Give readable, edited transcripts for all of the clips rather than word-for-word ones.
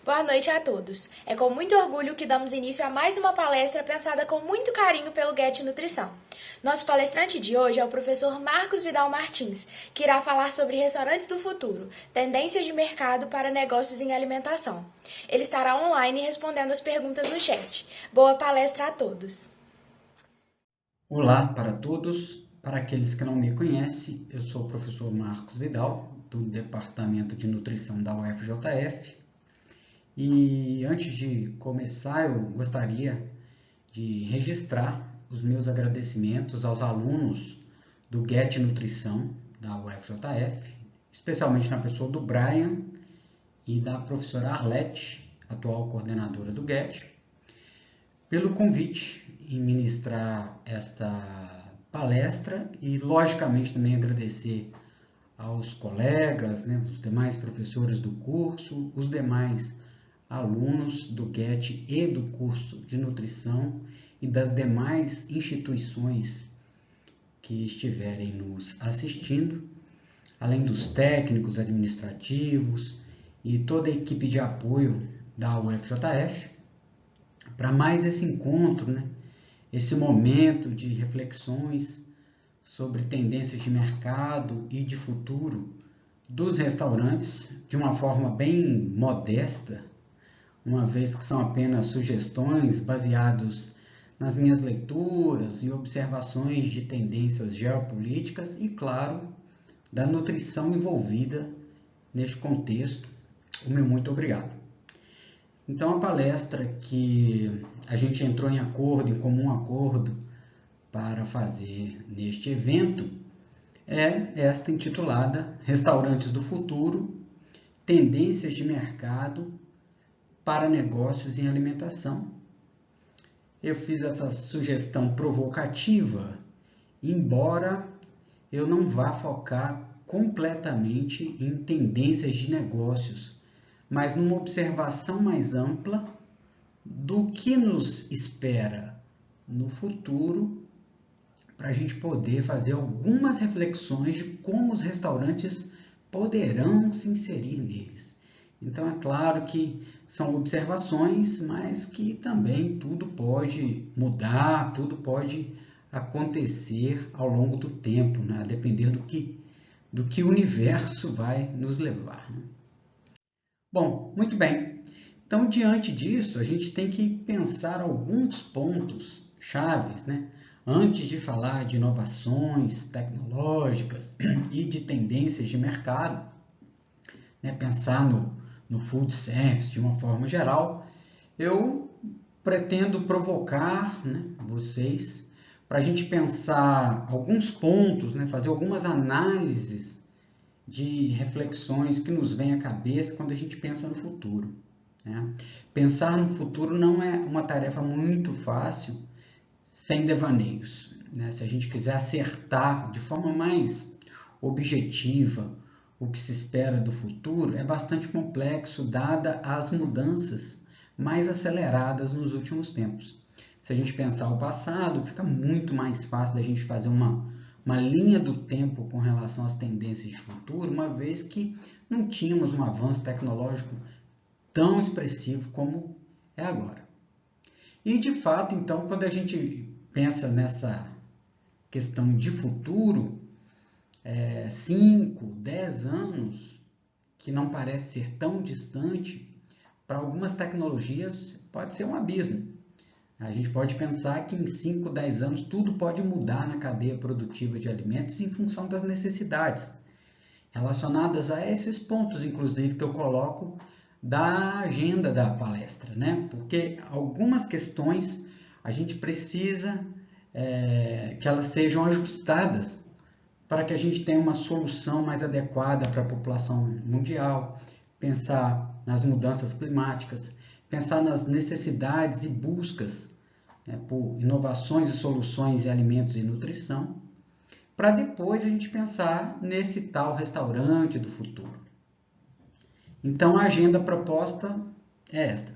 Boa noite a todos. É com muito orgulho que damos início a mais uma palestra pensada com muito carinho pelo Get Nutrição. Nosso palestrante de hoje é o professor Marcos Vidal Martins, que irá falar sobre restaurantes do futuro, tendências de mercado para negócios em alimentação. Ele estará online respondendo as perguntas no chat. Boa palestra a todos. Olá para todos. Para aqueles que não me conhecem, eu sou o professor Marcos Vidal, do Departamento de Nutrição da UFJF. E antes de começar, eu gostaria de registrar os meus agradecimentos aos alunos do Get Nutrição da UFJF, especialmente na pessoa do Brian e da professora Arlete, atual coordenadora do Get, pelo convite em ministrar esta palestra e, logicamente, também agradecer aos colegas, os demais professores do curso, os demais alunos do GET e do curso de nutrição e das demais instituições que estiverem nos assistindo, além dos técnicos administrativos e toda a equipe de apoio da UFJF, para mais esse encontro, esse momento de reflexões sobre tendências de mercado e de futuro dos restaurantes, de uma forma bem modesta, uma vez que são apenas sugestões baseadas nas minhas leituras e observações de tendências geopolíticas e, claro, da nutrição envolvida neste contexto. O meu muito obrigado. Então, a palestra que a gente entrou em comum acordo para fazer neste evento é esta intitulada Restaurantes do Futuro, Tendências de Mercado para Negócios em Alimentação. Eu fiz essa sugestão provocativa, embora eu não vá focar completamente em tendências de negócios, mas numa observação mais ampla do que nos espera no futuro, para a gente poder fazer algumas reflexões de como os restaurantes poderão se inserir neles. Então, é claro que são observações, mas que também tudo pode mudar, tudo pode acontecer ao longo do tempo, a depender do que o universo vai nos levar. Bom, muito bem. Então, diante disso, a gente tem que pensar alguns pontos chaves, antes de falar de inovações tecnológicas e de tendências de mercado, pensar no food service de uma forma geral, eu pretendo provocar vocês para a gente pensar alguns pontos, fazer algumas análises de reflexões que nos vêm à cabeça quando a gente pensa no futuro. Pensar no futuro não é uma tarefa muito fácil, sem devaneios. Se a gente quiser acertar de forma mais objetiva o que se espera do futuro, é bastante complexo, dada as mudanças mais aceleradas nos últimos tempos. Se a gente pensar o passado, fica muito mais fácil da gente fazer uma linha do tempo com relação às tendências de futuro, uma vez que não tínhamos um avanço tecnológico tão expressivo como é agora. E, de fato, então, quando a gente pensa nessa questão de futuro, 5, 10 anos, que não parece ser tão distante, para algumas tecnologias pode ser um abismo. A gente pode pensar que em 5, 10 anos tudo pode mudar na cadeia produtiva de alimentos em função das necessidades relacionadas a esses pontos, inclusive, que eu coloco da agenda da palestra, Porque algumas questões a gente precisa que elas sejam ajustadas para que a gente tenha uma solução mais adequada para a população mundial, pensar nas mudanças climáticas, pensar nas necessidades e buscas por inovações e soluções em alimentos e nutrição, para depois a gente pensar nesse tal restaurante do futuro. Então, a agenda proposta é esta.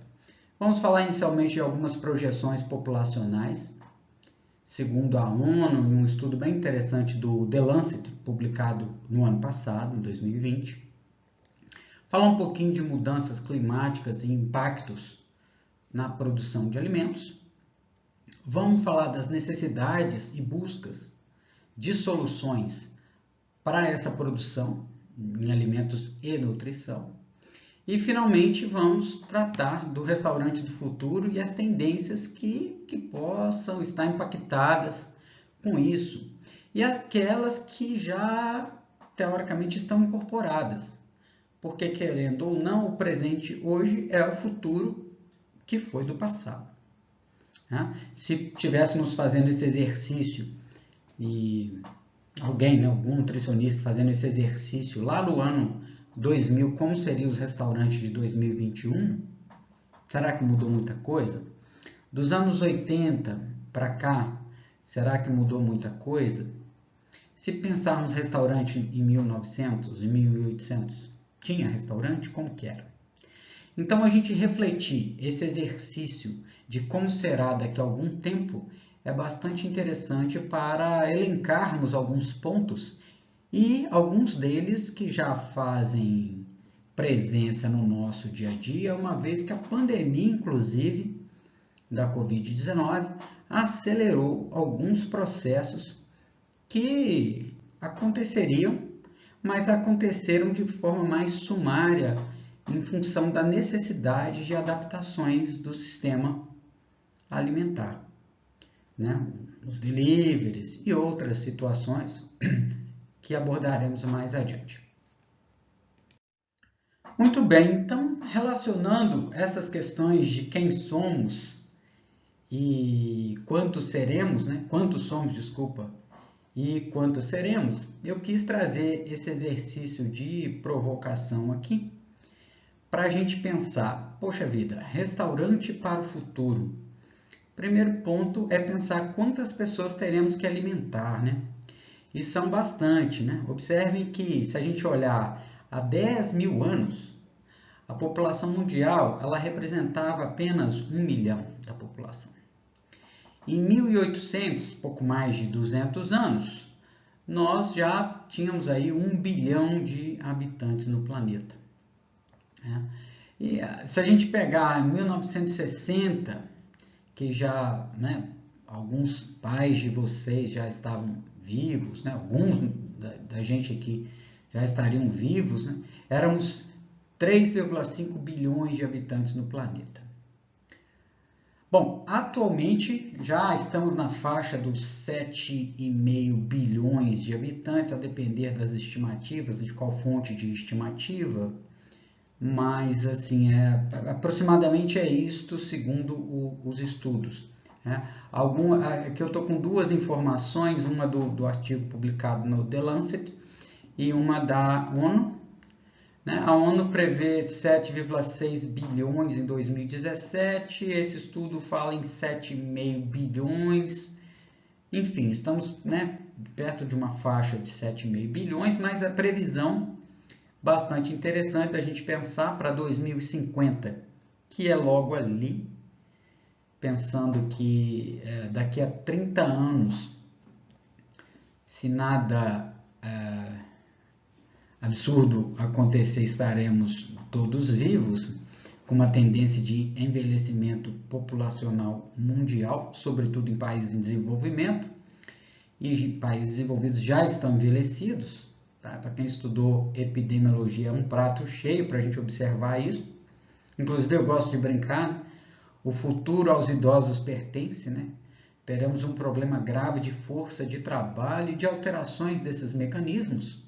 Vamos falar inicialmente de algumas projeções populacionais, segundo a ONU, em um estudo bem interessante do The Lancet, publicado no ano passado, em 2020. falar um pouquinho de mudanças climáticas e impactos na produção de alimentos. Vamos falar das necessidades e buscas de soluções para essa produção em alimentos e nutrição. E, finalmente, vamos tratar do restaurante do futuro e as tendências que possam estar impactadas com isso. E aquelas que já, teoricamente, estão incorporadas. Porque, querendo ou não, o presente hoje é o futuro que foi do passado. Se estivéssemos fazendo esse exercício e alguém, algum nutricionista fazendo esse exercício lá no ano 2000, como seriam os restaurantes de 2021? Será que mudou muita coisa? Dos anos 80 para cá, será que mudou muita coisa? Se pensarmos restaurante em 1900, em 1800, tinha restaurante? Como que era? Então, a gente refletir esse exercício de como será daqui a algum tempo é bastante interessante para elencarmos alguns pontos e alguns deles que já fazem presença no nosso dia a dia, uma vez que a pandemia, inclusive, da Covid-19, acelerou alguns processos que aconteceriam, mas aconteceram de forma mais sumária em função da necessidade de adaptações do sistema alimentar, os deliveries e outras situações que abordaremos mais adiante. Muito bem, então, relacionando essas questões de quem somos e quantos seremos, quantos somos, e quantos seremos, eu quis trazer esse exercício de provocação aqui para a gente pensar, poxa vida, restaurante para o futuro. Primeiro ponto é pensar quantas pessoas teremos que alimentar, E são bastante, Observem que se a gente olhar há 10 mil anos, a população mundial ela representava apenas 1 milhão da população. Em 1800, pouco mais de 200 anos, nós já tínhamos aí 1 bilhão de habitantes no planeta. E se a gente pegar em 1960, que já, alguns pais de vocês já estavam vivos, alguns da gente aqui já estariam vivos, éramos 3,5 bilhões de habitantes no planeta. Bom, atualmente já estamos na faixa dos 7,5 bilhões de habitantes, a depender das estimativas, de qual fonte de estimativa, mas assim, aproximadamente é isto segundo os estudos. Aqui eu estou com duas informações, uma do artigo publicado no The Lancet e uma da ONU. A ONU prevê 7,6 bilhões em 2017, esse estudo fala em 7,5 bilhões, enfim, estamos perto de uma faixa de 7,5 bilhões, mas a previsão bastante interessante da gente pensar para 2050, que é logo ali, pensando que daqui a 30 anos, se nada absurdo acontecer, estaremos todos vivos, com uma tendência de envelhecimento populacional mundial, sobretudo em países em desenvolvimento, e países desenvolvidos já estão envelhecidos. Para quem estudou epidemiologia, é um prato cheio para a gente observar isso. Inclusive, eu gosto de brincar, o futuro aos idosos pertence, Teremos um problema grave de força de trabalho e de alterações desses mecanismos.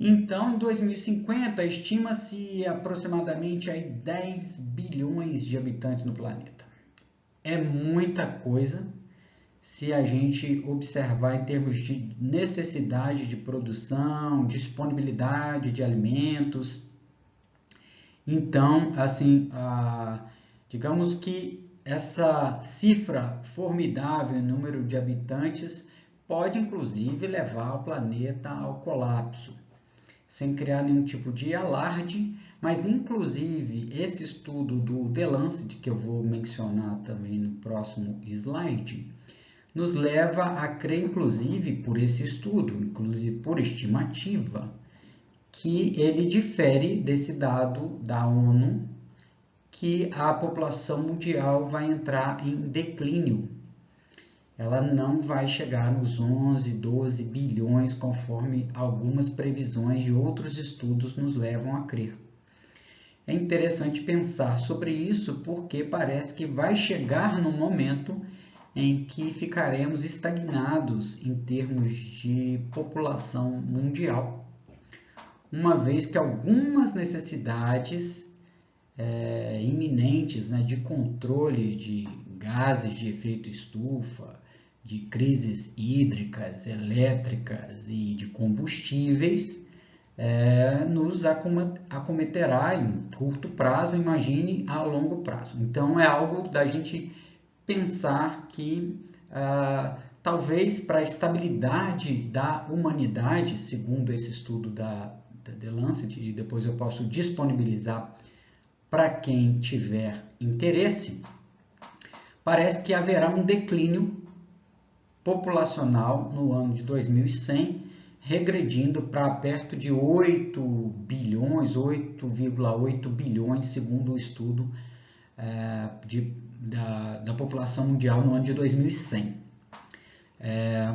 Então, em 2050, estima-se aproximadamente aí 10 bilhões de habitantes no planeta. É muita coisa se a gente observar em termos de necessidade de produção, disponibilidade de alimentos. Então, assim, digamos que essa cifra formidável em número de habitantes pode, inclusive, levar o planeta ao colapso, sem criar nenhum tipo de alarde, mas, inclusive, esse estudo do The Lancet, que eu vou mencionar também no próximo slide, nos leva a crer, inclusive, por esse estudo, inclusive por estimativa, que ele difere desse dado da ONU, que a população mundial vai entrar em declínio. Ela não vai chegar nos 11, 12 bilhões, conforme algumas previsões de outros estudos nos levam a crer. É interessante pensar sobre isso porque parece que vai chegar no momento em que ficaremos estagnados em termos de população mundial, uma vez que algumas necessidades iminentes, né, de controle de gases de efeito estufa, de crises hídricas, elétricas e de combustíveis, nos acometerá em curto prazo, imagine a longo prazo. Então é algo da gente pensar que talvez para a estabilidade da humanidade, segundo esse estudo da The Lancet, e depois eu posso disponibilizar para quem tiver interesse, parece que haverá um declínio populacional no ano de 2100, regredindo para perto de 8 bilhões, 8,8 bilhões, segundo o estudo da população mundial no ano de 2100.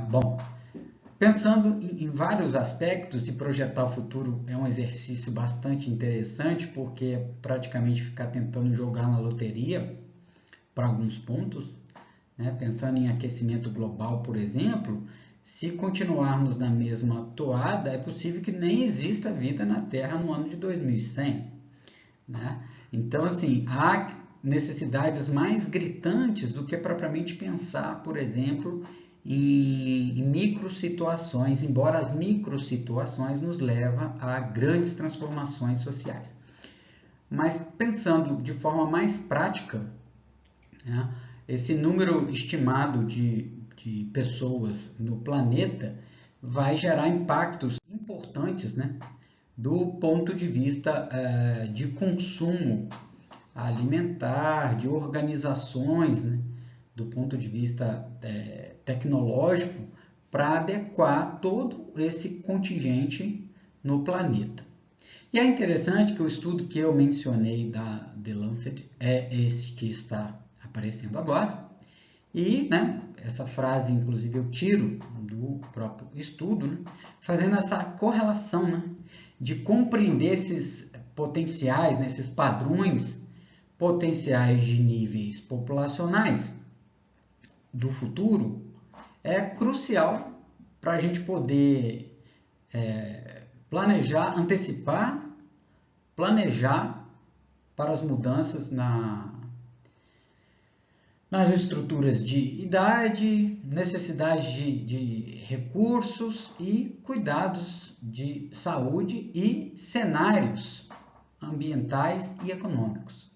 Bom, pensando em vários aspectos, e projetar o futuro é um exercício bastante interessante, porque é praticamente ficar tentando jogar na loteria para alguns pontos, né? Pensando em aquecimento global, por exemplo, se continuarmos na mesma toada, é possível que nem exista vida na Terra no ano de 2100. Né? Então, assim, há necessidades mais gritantes do que propriamente pensar, por exemplo, em microsituações, embora as microsituações nos levam a grandes transformações sociais. Mas pensando de forma mais prática, né, esse número estimado de pessoas no planeta vai gerar impactos importantes, né, do ponto de vista de consumo alimentar, de organizações, né, do ponto de vista tecnológico, para adequar todo esse contingente no planeta. E é interessante que o estudo que eu mencionei da The Lancet é esse que está aparecendo agora. E, né, essa frase, inclusive, eu tiro do próprio estudo, né, fazendo essa correlação, né, de compreender esses potenciais, né, esses padrões potenciais de níveis populacionais do futuro, é crucial para a gente poder planejar, antecipar, planejar para as mudanças nas estruturas de idade, necessidade de recursos e cuidados de saúde e cenários ambientais e econômicos.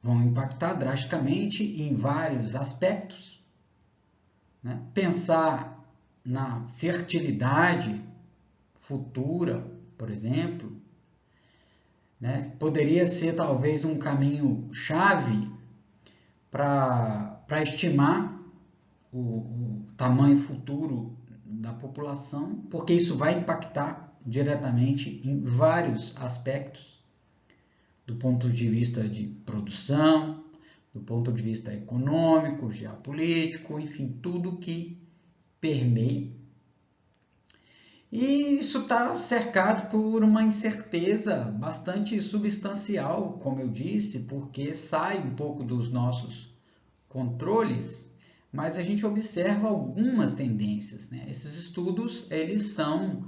Vão impactar drasticamente em vários aspectos. Né? Pensar na fertilidade futura, por exemplo, né? Poderia ser talvez um caminho chave para estimar o tamanho futuro da população, porque isso vai impactar diretamente em vários aspectos, do ponto de vista de produção, do ponto de vista econômico, geopolítico, enfim, tudo que permeia. E isso está cercado por uma incerteza bastante substancial, como eu disse, porque sai um pouco dos nossos controles, mas a gente observa algumas tendências, né? Esses estudos, eles são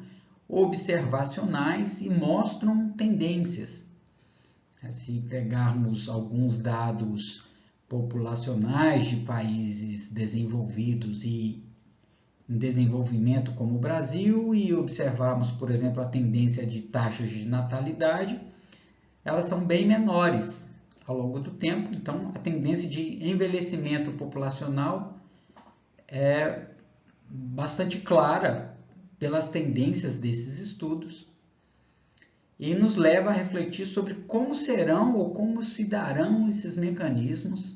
observacionais e mostram tendências. Se pegarmos alguns dados populacionais de países desenvolvidos e em desenvolvimento como o Brasil e observarmos, por exemplo, a tendência de taxas de natalidade, elas são bem menores ao longo do tempo. Então, a tendência de envelhecimento populacional é bastante clara pelas tendências desses estudos e nos leva a refletir sobre como serão ou como se darão esses mecanismos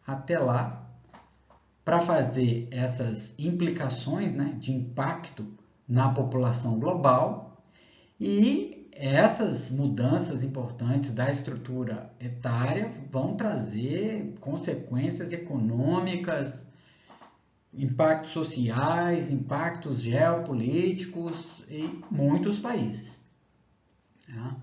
até lá, para fazer essas implicações, né, de impacto na população global E essas mudanças importantes da estrutura etária vão trazer consequências econômicas, impactos sociais, impactos geopolíticos em muitos países. Tá?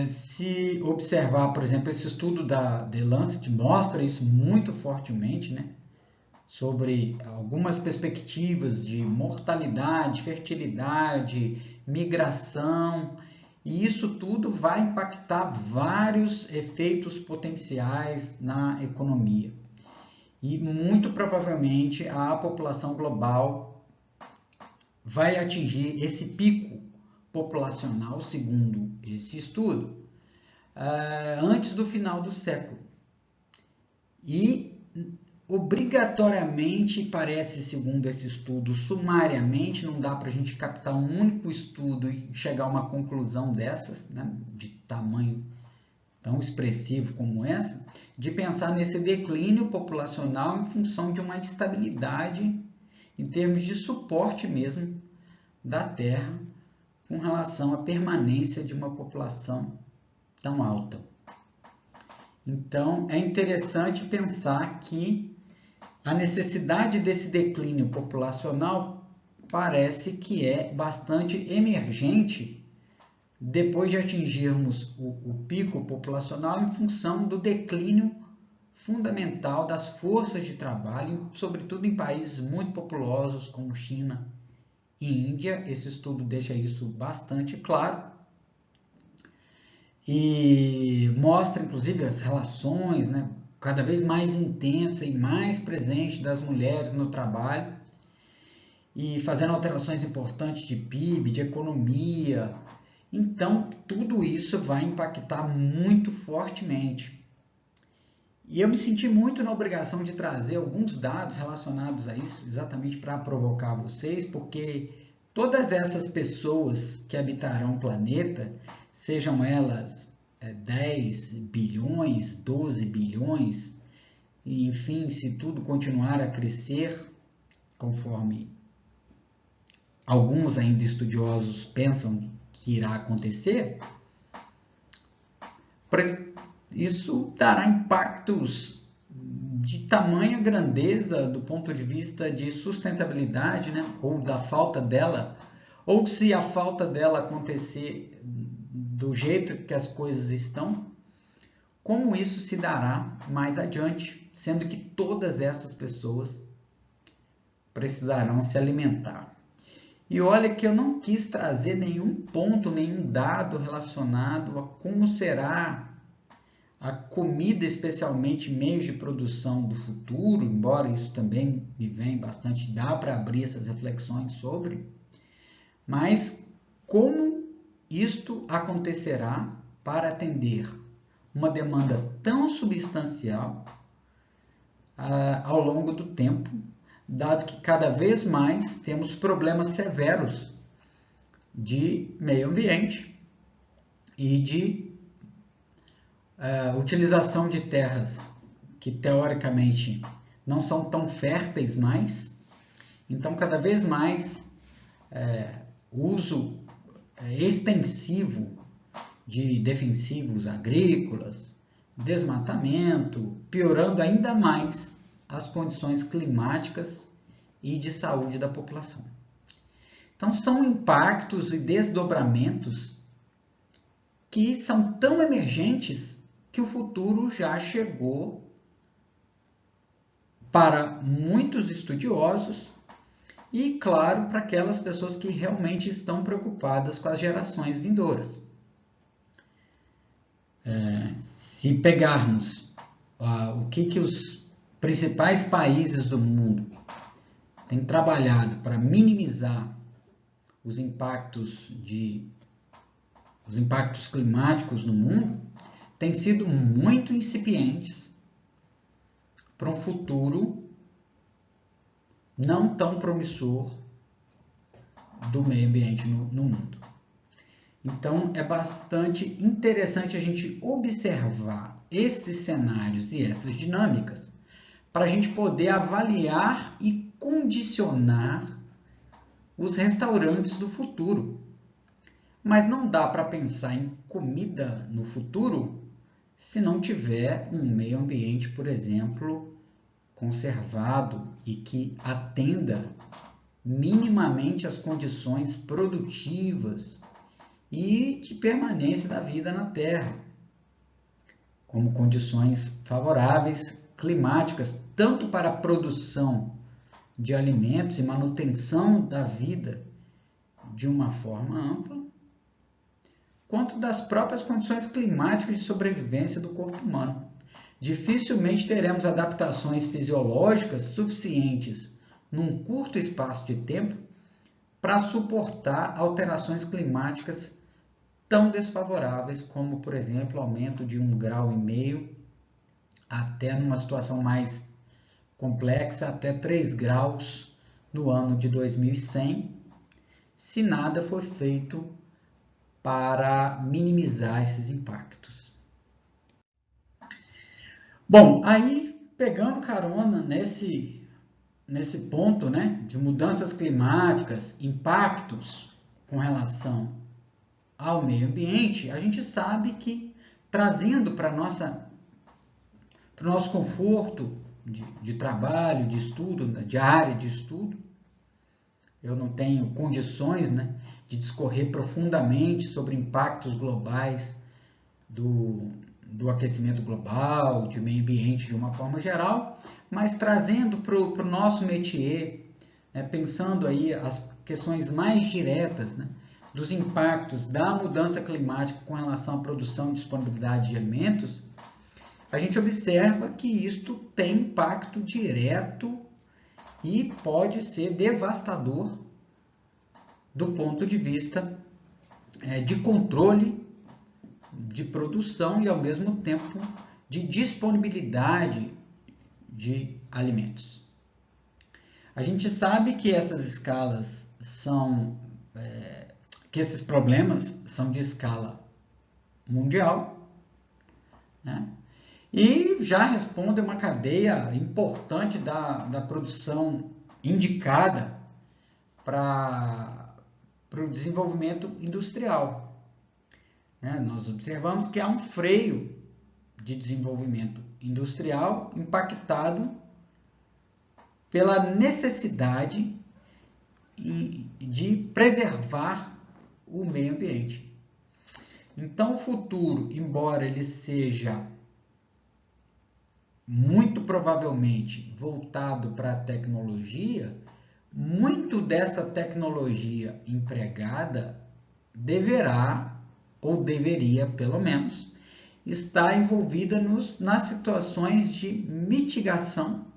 Se observar, por exemplo, esse estudo da The Lancet mostra isso muito fortemente, né? Sobre algumas perspectivas de mortalidade, fertilidade, migração, e isso tudo vai impactar vários efeitos potenciais na economia. E muito provavelmente a população global vai atingir esse pico populacional, segundo esse estudo, antes do final do século. E obrigatoriamente, parece, segundo esse estudo, sumariamente, não dá para a gente captar um único estudo e chegar a uma conclusão dessas, né, de tamanho tão expressivo como essa, de pensar nesse declínio populacional em função de uma instabilidade em termos de suporte mesmo da Terra com relação à permanência de uma população tão alta. Então, é interessante pensar que a necessidade desse declínio populacional parece que é bastante emergente depois de atingirmos o pico populacional em função do declínio fundamental das forças de trabalho, sobretudo em países muito populosos como China e Índia. Esse estudo deixa isso bastante claro e mostra, inclusive, as relações, né, cada vez mais intensa e mais presente das mulheres no trabalho e fazendo alterações importantes de PIB, de economia. Então, tudo isso vai impactar muito fortemente. E eu me senti muito na obrigação de trazer alguns dados relacionados a isso, exatamente para provocar vocês, porque todas essas pessoas que habitarão o planeta, sejam elas 10 bilhões, 12 bilhões, enfim, se tudo continuar a crescer, conforme alguns ainda estudiosos pensam que irá acontecer, isso dará impactos de tamanha grandeza do ponto de vista de sustentabilidade, né? Ou da falta dela, ou se a falta dela acontecer do jeito que as coisas estão, como isso se dará mais adiante, sendo que todas essas pessoas precisarão se alimentar. E olha que eu não quis trazer nenhum ponto, nenhum dado relacionado a como será a comida, especialmente meios de produção do futuro, embora isso também me venha bastante, dá para abrir essas reflexões sobre, mas como isto acontecerá para atender uma demanda tão substancial ao longo do tempo, dado que cada vez mais temos problemas severos de meio ambiente e de utilização de terras que teoricamente não são tão férteis mais. Então, cada vez mais uso extensivo de defensivos agrícolas, desmatamento, piorando ainda mais as condições climáticas e de saúde da população. Então, são impactos e desdobramentos que são tão emergentes que o futuro já chegou para muitos estudiosos e, claro, para aquelas pessoas que realmente estão preocupadas com as gerações vindouras. Se pegarmos o que os principais países do mundo têm trabalhado para minimizar os impactos climáticos no mundo, têm sido muito incipientes para um futuro não tão promissor do meio ambiente no mundo. Então, é bastante interessante a gente observar esses cenários e essas dinâmicas para a gente poder avaliar e condicionar os restaurantes do futuro. Mas não dá para pensar em comida no futuro se não tiver um meio ambiente, por exemplo, conservado e que atenda minimamente as condições produtivas e de permanência da vida na Terra, como condições favoráveis climáticas, tanto para a produção de alimentos e manutenção da vida de uma forma ampla, quanto das próprias condições climáticas de sobrevivência do corpo humano. Dificilmente teremos adaptações fisiológicas suficientes num curto espaço de tempo para suportar alterações climáticas tão desfavoráveis como, por exemplo, aumento de 1,5 grau, até numa situação mais complexa, até 3 graus no ano de 2100, se nada for feito para minimizar esses impactos. Bom, aí pegando carona nesse ponto, né, de mudanças climáticas, impactos com relação ao meio ambiente, a gente sabe que trazendo para o nosso conforto de trabalho, de estudo, de área de estudo, eu não tenho condições, né, de discorrer profundamente sobre impactos globais do aquecimento global, de meio ambiente de uma forma geral, mas trazendo para o nosso métier, né, pensando aí as questões mais diretas, né, dos impactos da mudança climática com relação à produção e disponibilidade de alimentos, a gente observa que isto tem impacto direto e pode ser devastador do ponto de vista de controle de produção e, ao mesmo tempo, de disponibilidade de alimentos. A gente sabe que essas escalas que esses problemas são de escala mundial, né? E já responde uma cadeia importante da produção indicada para o desenvolvimento industrial. Né? Nós observamos que há um freio de desenvolvimento industrial impactado pela necessidade de preservar o meio ambiente. Então, o futuro, embora ele seja muito provavelmente voltado para a tecnologia, muito dessa tecnologia empregada deverá, ou deveria pelo menos, estar envolvida nas situações de mitigação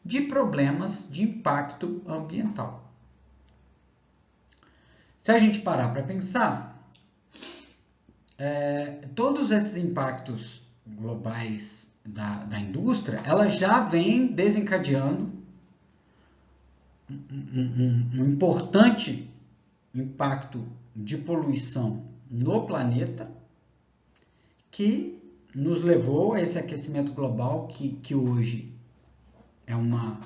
de problemas de impacto ambiental. Se a gente parar para pensar, todos esses impactos globais da indústria, ela já vem desencadeando um importante impacto de poluição no planeta, que nos levou a esse aquecimento global que hoje é uma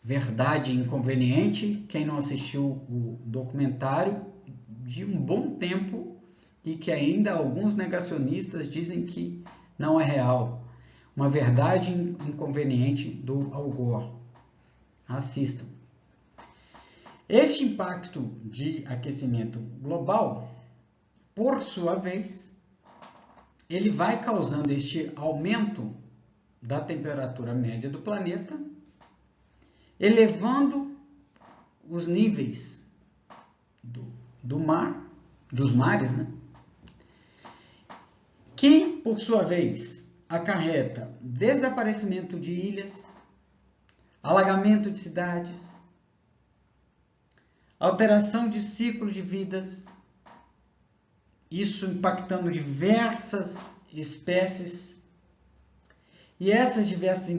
verdade inconveniente. Quem não assistiu o documentário, de um bom tempo, e que ainda alguns negacionistas dizem que não é real. Uma verdade inconveniente do Al Gore. Assistam. Este impacto de aquecimento global, por sua vez, ele vai causando este aumento da temperatura média do planeta, elevando os níveis do mar, dos mares, né? Que, por sua vez, acarreta desaparecimento de ilhas, alagamento de cidades, alteração de ciclos de vidas, isso impactando diversas espécies, e essas diversas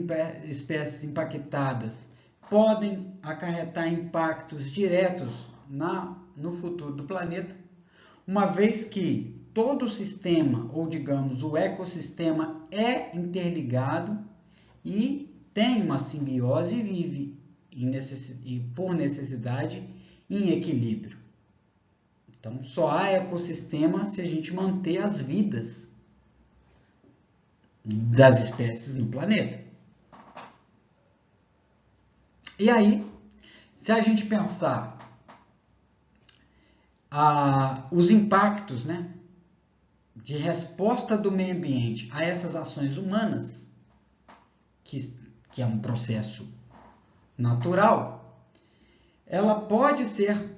espécies impactadas podem acarretar impactos diretos no futuro do planeta, uma vez que todo o sistema, ou digamos, o ecossistema é interligado e tem uma simbiose e vive por necessidade em equilíbrio. Então, só há ecossistema se a gente manter as vidas das espécies no planeta. E aí, se a gente pensar os impactos, né, de resposta do meio ambiente a essas ações humanas, que é um processo natural, ela pode ser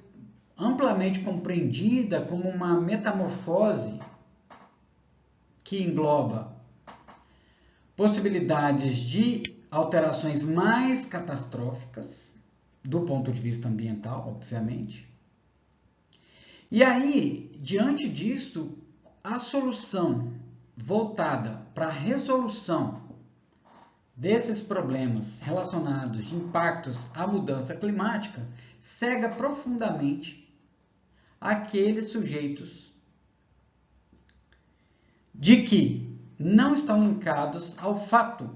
amplamente compreendida como uma metamorfose que engloba possibilidades de alterações mais catastróficas, do ponto de vista ambiental, obviamente. E aí, diante disso, a solução voltada para a resolução desses problemas relacionados de impactos à mudança climática cega profundamente aqueles sujeitos de que não estão linkados ao fato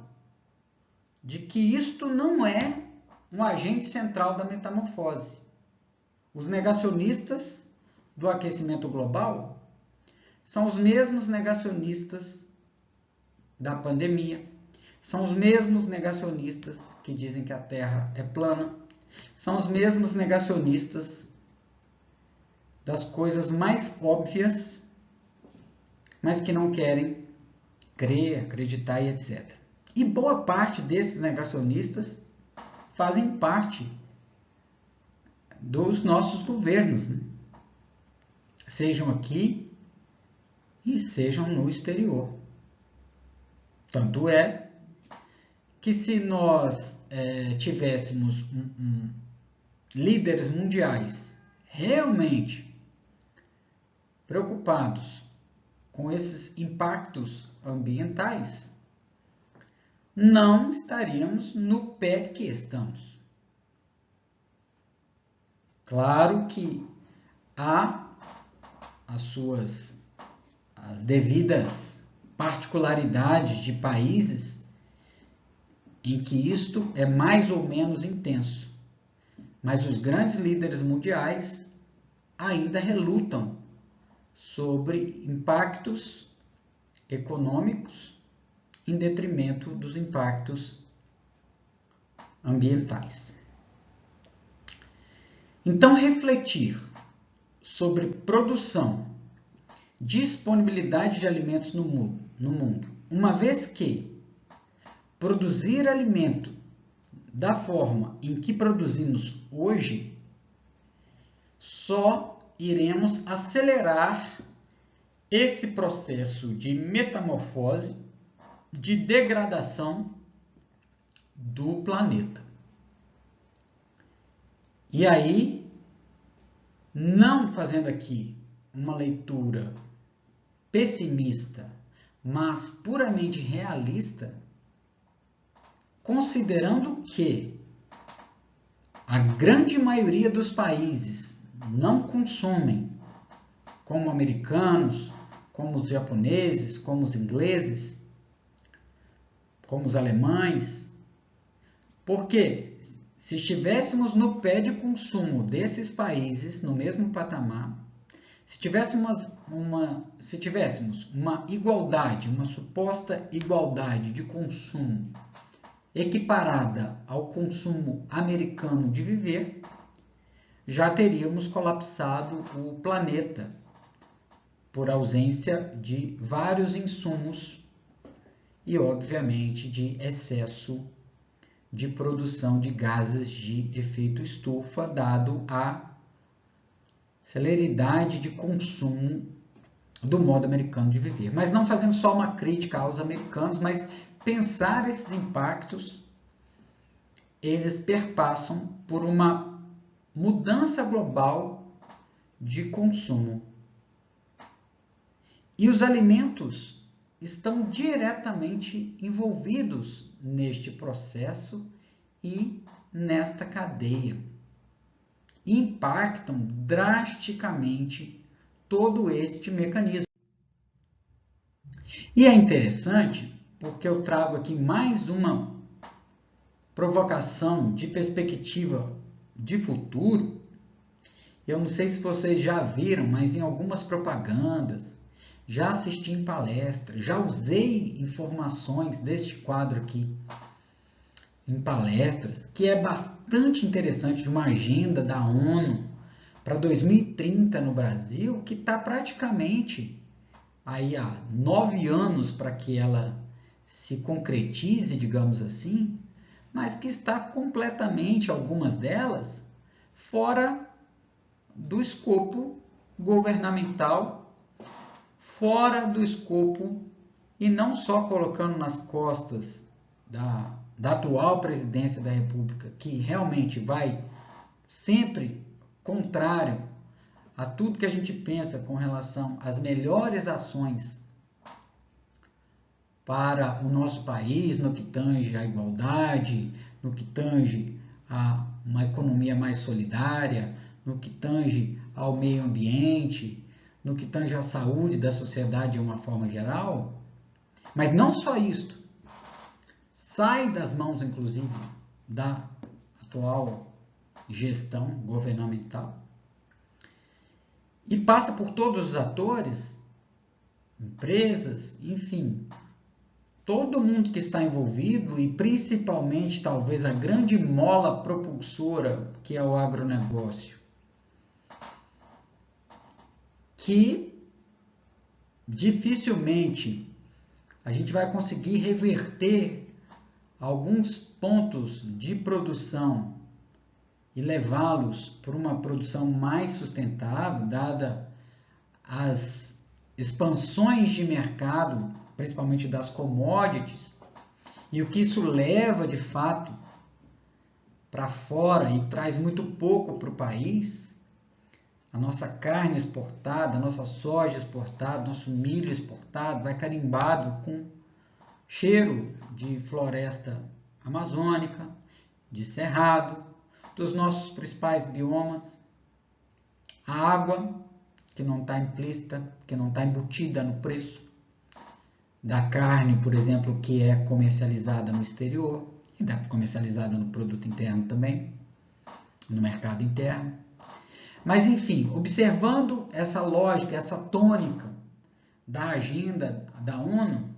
de que isto não é um agente central da metamorfose. Os negacionistas do aquecimento global são os mesmos negacionistas da pandemia, são os mesmos negacionistas que dizem que a Terra é plana, são os mesmos negacionistas das coisas mais óbvias, mas que não querem crer, acreditar e etc. E boa parte desses negacionistas fazem parte dos nossos governos, né? Sejam aqui e sejam no exterior. Tanto é que se nós tivéssemos líderes mundiais realmente preocupados com esses impactos ambientais, não estaríamos no pé que estamos. Claro que há as devidas particularidades de países em que isto é mais ou menos intenso, mas os grandes líderes mundiais ainda relutam sobre impactos econômicos em detrimento dos impactos ambientais. Então, refletir sobre produção, disponibilidade de alimentos no mundo, uma vez que produzir alimento da forma em que produzimos hoje, só iremos acelerar esse processo de metamorfose, de degradação do planeta. E aí, não fazendo aqui uma leitura pessimista, mas puramente realista, considerando que a grande maioria dos países não consomem, como americanos, como os japoneses, como os ingleses, como os alemães, porque se estivéssemos no pé de consumo desses países, no mesmo patamar, se tivéssemos uma igualdade, uma suposta igualdade de consumo equiparada ao consumo americano de viver, já teríamos colapsado o planeta por ausência de vários insumos e, obviamente, de excesso de produção de gases de efeito estufa, dado a celeridade de consumo do modo americano de viver. Mas não fazendo só uma crítica aos americanos, mas pensar esses impactos, eles perpassam por uma mudança global de consumo. E os alimentos estão diretamente envolvidos neste processo e nesta cadeia. E impactam drasticamente todo este mecanismo. E é interessante porque eu trago aqui mais uma provocação de perspectiva de futuro, Eu não sei se vocês já viram, mas em algumas propagandas, já assisti em palestra, já usei informações deste quadro aqui em palestras, que é bastante interessante, de uma agenda da ONU para 2030 no Brasil, que está praticamente aí há 9 anos para que ela se concretize, digamos assim, mas que está completamente, algumas delas, fora do escopo governamental, fora do escopo, e não só colocando nas costas da atual presidência da República, que realmente vai sempre contrário a tudo que a gente pensa com relação às melhores ações para o nosso país, no que tange à igualdade, no que tange a uma economia mais solidária, no que tange ao meio ambiente, no que tange à saúde da sociedade de uma forma geral. Mas não só isto. Sai das mãos, inclusive, da atual gestão governamental e passa por todos os atores, empresas, enfim, todo mundo que está envolvido e principalmente talvez a grande mola propulsora que é o agronegócio, que dificilmente a gente vai conseguir reverter alguns pontos de produção e levá-los para uma produção mais sustentável, dada as expansões de mercado, principalmente das commodities, e o que isso leva de fato para fora e traz muito pouco para o país, a nossa carne exportada, a nossa soja exportada, nosso milho exportado, vai carimbado com cheiro de floresta amazônica, de cerrado, dos nossos principais biomas, a água, que não está implícita, que não está embutida no preço, da carne, por exemplo, que é comercializada no exterior, e comercializada no produto interno também, no mercado interno. Mas, enfim, observando essa lógica, essa tônica da agenda da ONU,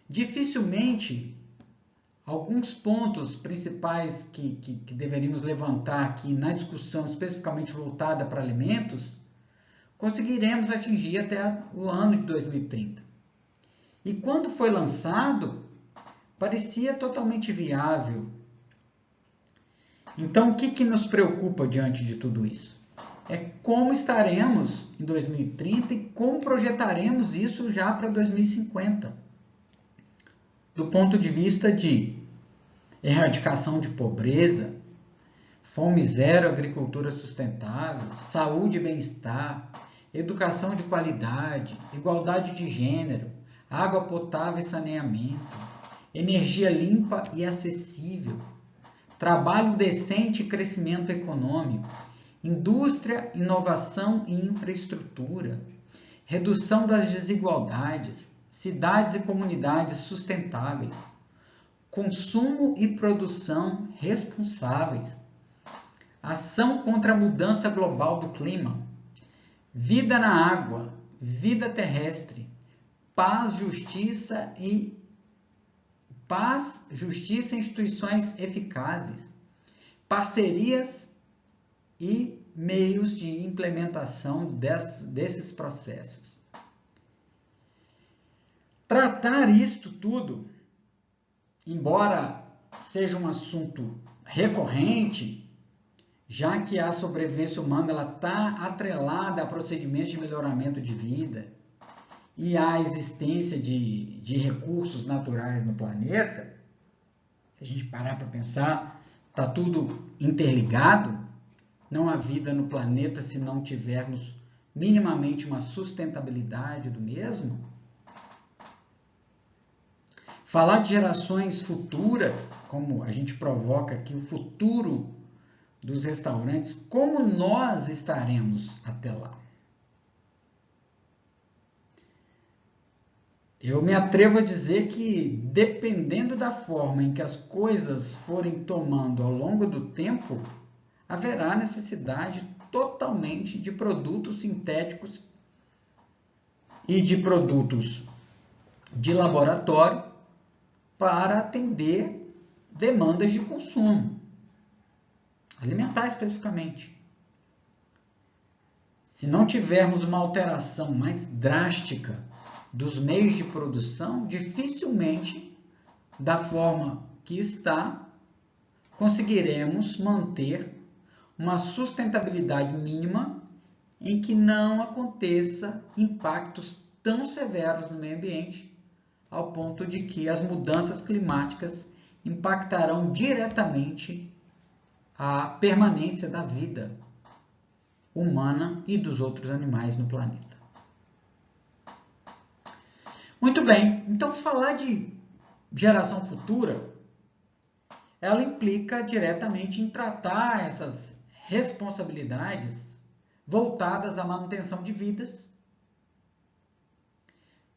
dificilmente alguns pontos principais que deveríamos levantar aqui na discussão especificamente voltada para alimentos, conseguiremos atingir até o ano de 2030. E quando foi lançado, parecia totalmente viável. Então, o que nos preocupa diante de tudo isso? É como estaremos em 2030 e como projetaremos isso já para 2050. Do ponto de vista de erradicação de pobreza, fome zero, agricultura sustentável, saúde e bem-estar, educação de qualidade, igualdade de gênero, água potável e saneamento, energia limpa e acessível, trabalho decente e crescimento econômico, indústria, inovação e infraestrutura, redução das desigualdades, cidades e comunidades sustentáveis, consumo e produção responsáveis, ação contra a mudança global do clima, vida na água, vida terrestre, paz, justiça e instituições eficazes, parcerias e meios de implementação desses processos. Tratar isto tudo, embora seja um assunto recorrente, já que a sobrevivência humana está atrelada a procedimentos de melhoramento de vida e à existência de recursos naturais no planeta, se a gente parar para pensar, está tudo interligado, não há vida no planeta se não tivermos minimamente uma sustentabilidade do mesmo. Falar de gerações futuras, como a gente provoca aqui, o futuro dos restaurantes, como nós estaremos até lá? Eu me atrevo a dizer que, dependendo da forma em que as coisas forem tomando ao longo do tempo, haverá necessidade totalmente de produtos sintéticos e de produtos de laboratório para atender demandas de consumo, alimentar especificamente. Se não tivermos uma alteração mais drástica dos meios de produção, dificilmente, da forma que está, conseguiremos manter uma sustentabilidade mínima em que não aconteça impactos tão severos no meio ambiente, ao ponto de que as mudanças climáticas impactarão diretamente a permanência da vida humana e dos outros animais no planeta. Muito bem, então falar de geração futura, ela implica diretamente em tratar essas responsabilidades voltadas à manutenção de vidas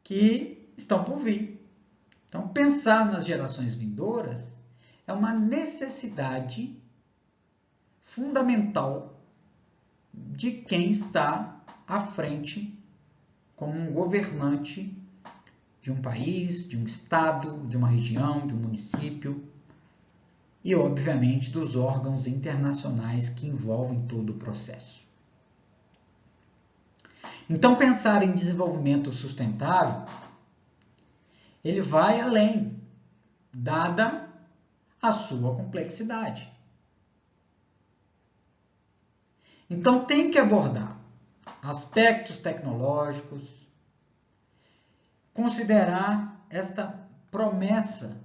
que estão por vir. Então, pensar nas gerações vindouras é uma necessidade fundamental de quem está à frente como um governante de um país, de um estado, de uma região, de um município e, obviamente, dos órgãos internacionais que envolvem todo o processo. Então, pensar em desenvolvimento sustentável, ele vai além, dada a sua complexidade. Então, tem que abordar aspectos tecnológicos, considerar esta promessa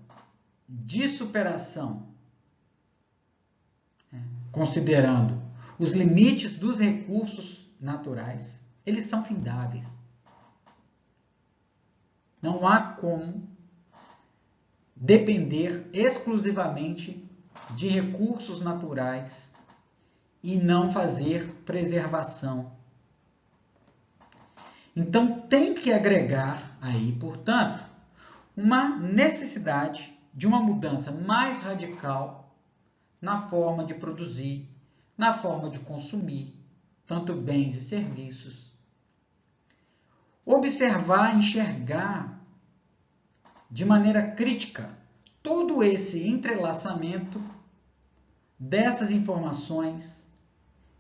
de superação, considerando os limites dos recursos naturais, eles são findáveis. Não há como depender exclusivamente de recursos naturais e não fazer preservação. Então, tem que agregar aí, portanto, uma necessidade de uma mudança mais radical na forma de produzir, na forma de consumir, tanto bens e serviços. Observar, enxergar de maneira crítica todo esse entrelaçamento dessas informações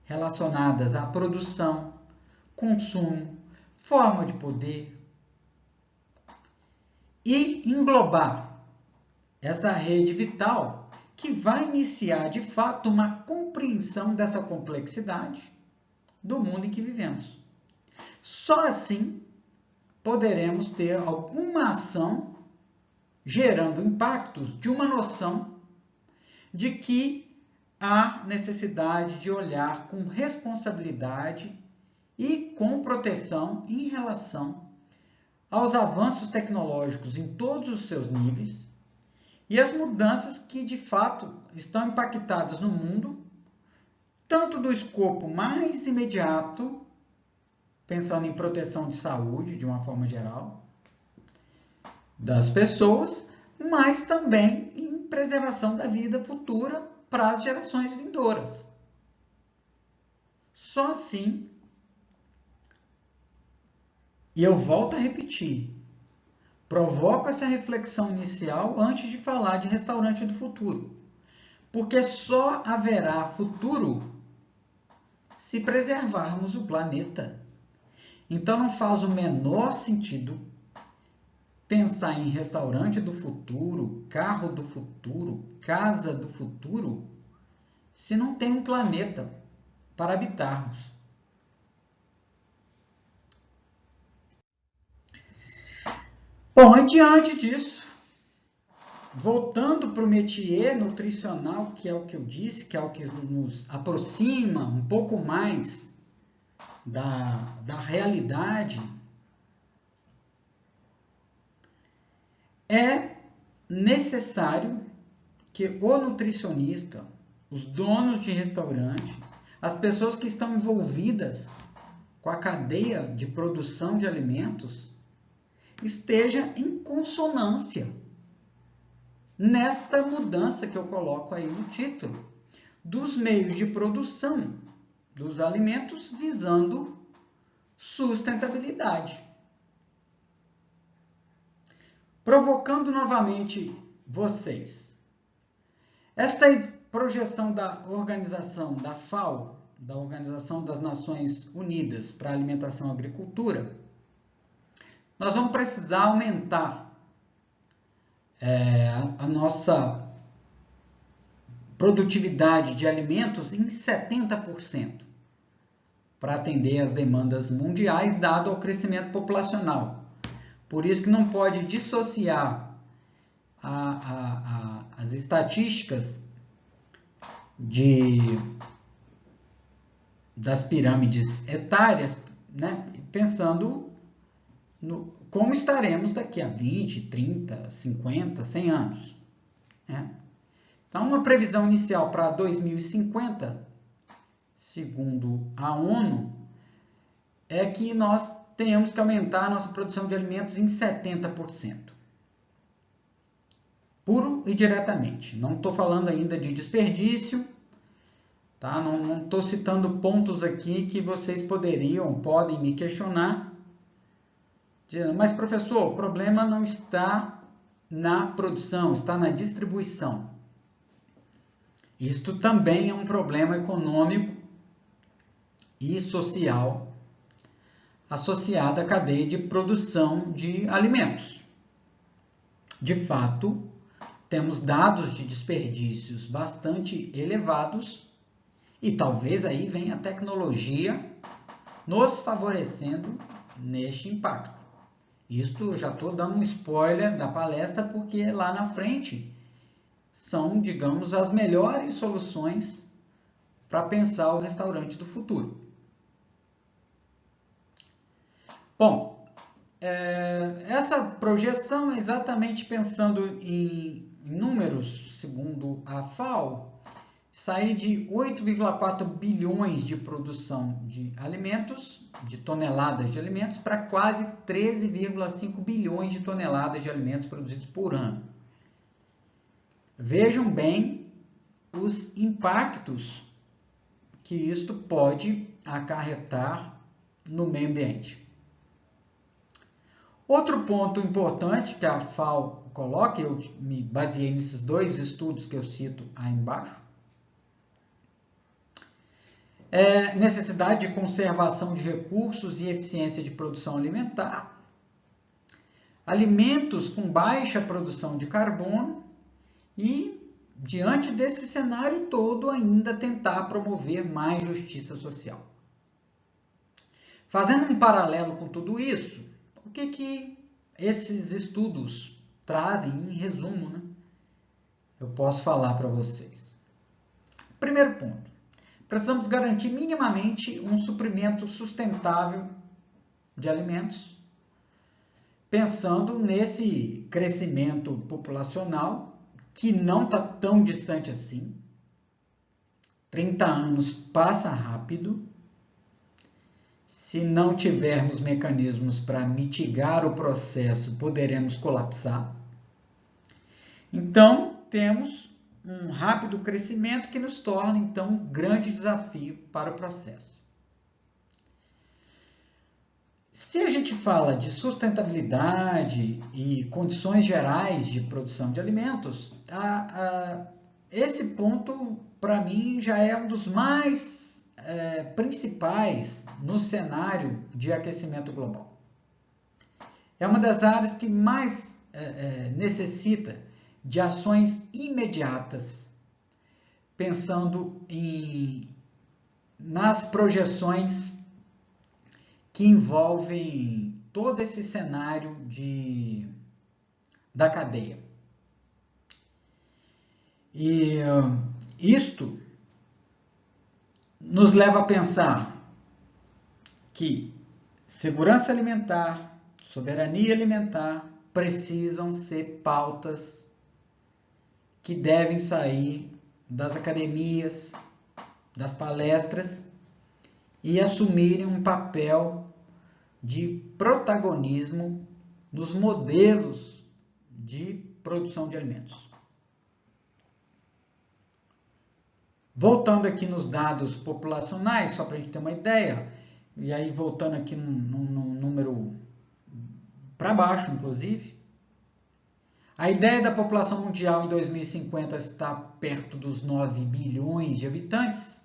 relacionadas à produção, consumo, forma de poder e englobar essa rede vital que vai iniciar de fato uma compreensão dessa complexidade do mundo em que vivemos. Só assim poderemos ter alguma ação gerando impactos de uma noção de que há necessidade de olhar com responsabilidade e com proteção em relação aos avanços tecnológicos em todos os seus níveis e as mudanças que, de fato, estão impactadas no mundo, tanto do escopo mais imediato, pensando em proteção de saúde, de uma forma geral, das pessoas, mas também em preservação da vida futura para as gerações vindouras. Só assim, e eu volto a repetir, provoco essa reflexão inicial antes de falar de restaurante do futuro, porque só haverá futuro se preservarmos o planeta. Então não faz o menor sentido pensar em restaurante do futuro, carro do futuro, casa do futuro, se não tem um planeta para habitarmos. Bom, diante disso, voltando para o métier nutricional, que é o que eu disse, que é o que nos aproxima um pouco mais da realidade, é necessário que o nutricionista, os donos de restaurante, as pessoas que estão envolvidas com a cadeia de produção de alimentos, esteja em consonância nesta mudança que eu coloco aí no título. dos meios de produção dos alimentos visando sustentabilidade. Provocando novamente vocês. Esta projeção da organização da FAO, da Organização das Nações Unidas para a Alimentação e Agricultura, nós vamos precisar aumentar a nossa produtividade de alimentos em 70% para atender às demandas mundiais, dado o crescimento populacional. Por isso que não pode dissociar as estatísticas das pirâmides etárias, né? Pensando como estaremos daqui a 20, 30, 50, 100 anos. Né? Então, uma previsão inicial para 2050, segundo a ONU, é que nós tenhamos que aumentar a nossa produção de alimentos em 70%. Puro e diretamente. Não estou falando ainda de desperdício, tá? Não estou citando pontos aqui que vocês podem me questionar, dizendo, mas professor, o problema não está na produção, está na distribuição. Isto também é um problema econômico e social associado à cadeia de produção de alimentos. De fato, temos dados de desperdícios bastante elevados e talvez aí venha a tecnologia nos favorecendo neste impacto. Isto eu já estou dando um spoiler da palestra porque lá na frente são, digamos, as melhores soluções para pensar o restaurante do futuro. Bom, essa projeção é exatamente pensando em números, segundo a FAO, sair de 8,4 bilhões de produção de alimentos, de toneladas de alimentos, para quase 13,5 bilhões de toneladas de alimentos produzidos por ano. Vejam bem os impactos que isto pode acarretar no meio ambiente. Outro ponto importante que a FAO coloca, eu me baseei nesses dois estudos que eu cito aí embaixo, é necessidade de conservação de recursos e eficiência de produção alimentar, alimentos com baixa produção de carbono e, diante desse cenário todo, ainda tentar promover mais justiça social. Fazendo um paralelo com tudo isso, o que esses estudos trazem em resumo, né? Eu posso falar para vocês. Primeiro ponto, precisamos garantir minimamente um suprimento sustentável de alimentos, pensando nesse crescimento populacional que não está tão distante assim. 30 anos passa rápido. Se não tivermos mecanismos para mitigar o processo, poderemos colapsar. Então, temos um rápido crescimento que nos torna, então, um grande desafio para o processo. Se a gente fala de sustentabilidade e condições gerais de produção de alimentos, esse ponto, para mim, já é um dos mais principais no cenário de aquecimento global. É uma das áreas que mais necessita de ações imediatas, pensando nas projeções que envolvem todo esse cenário da cadeia. E isto nos leva a pensar que segurança alimentar, soberania alimentar precisam ser pautas que devem sair das academias, das palestras e assumirem um papel de protagonismo nos modelos de produção de alimentos. Voltando aqui nos dados populacionais, só para a gente ter uma ideia, e aí voltando aqui num número para baixo, inclusive, a ideia da população mundial em 2050 está perto dos 9 bilhões de habitantes,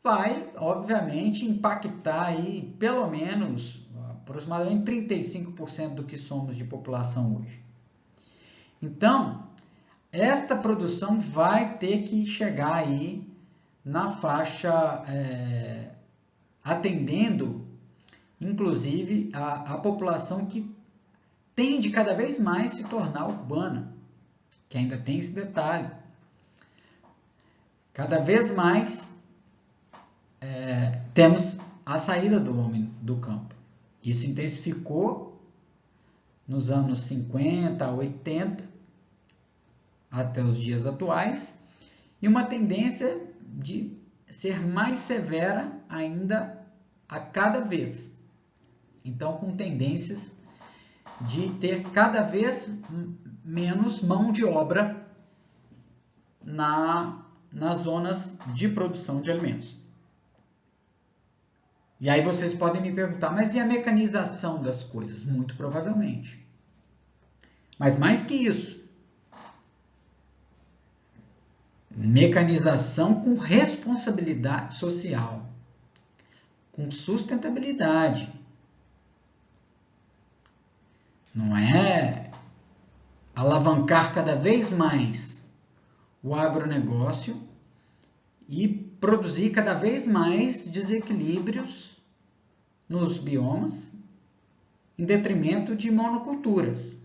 vai, obviamente, impactar aí pelo menos aproximadamente 35% do que somos de população hoje. Então, esta produção vai ter que chegar aí na faixa, atendendo, inclusive, a população que tende cada vez mais se tornar urbana, que ainda tem esse detalhe. Cada vez mais temos a saída do homem do campo. Isso intensificou nos anos 50, 80, até os dias atuais, e uma tendência de ser mais severa ainda a cada vez. Então, com tendências de ter cada vez menos mão de obra nas zonas de produção de alimentos. E aí vocês podem me perguntar, mas e a mecanização das coisas? Muito provavelmente. Mas mais que isso, mecanização com responsabilidade social, com sustentabilidade. Não é alavancar cada vez mais o agronegócio e produzir cada vez mais desequilíbrios nos biomas em detrimento de monoculturas.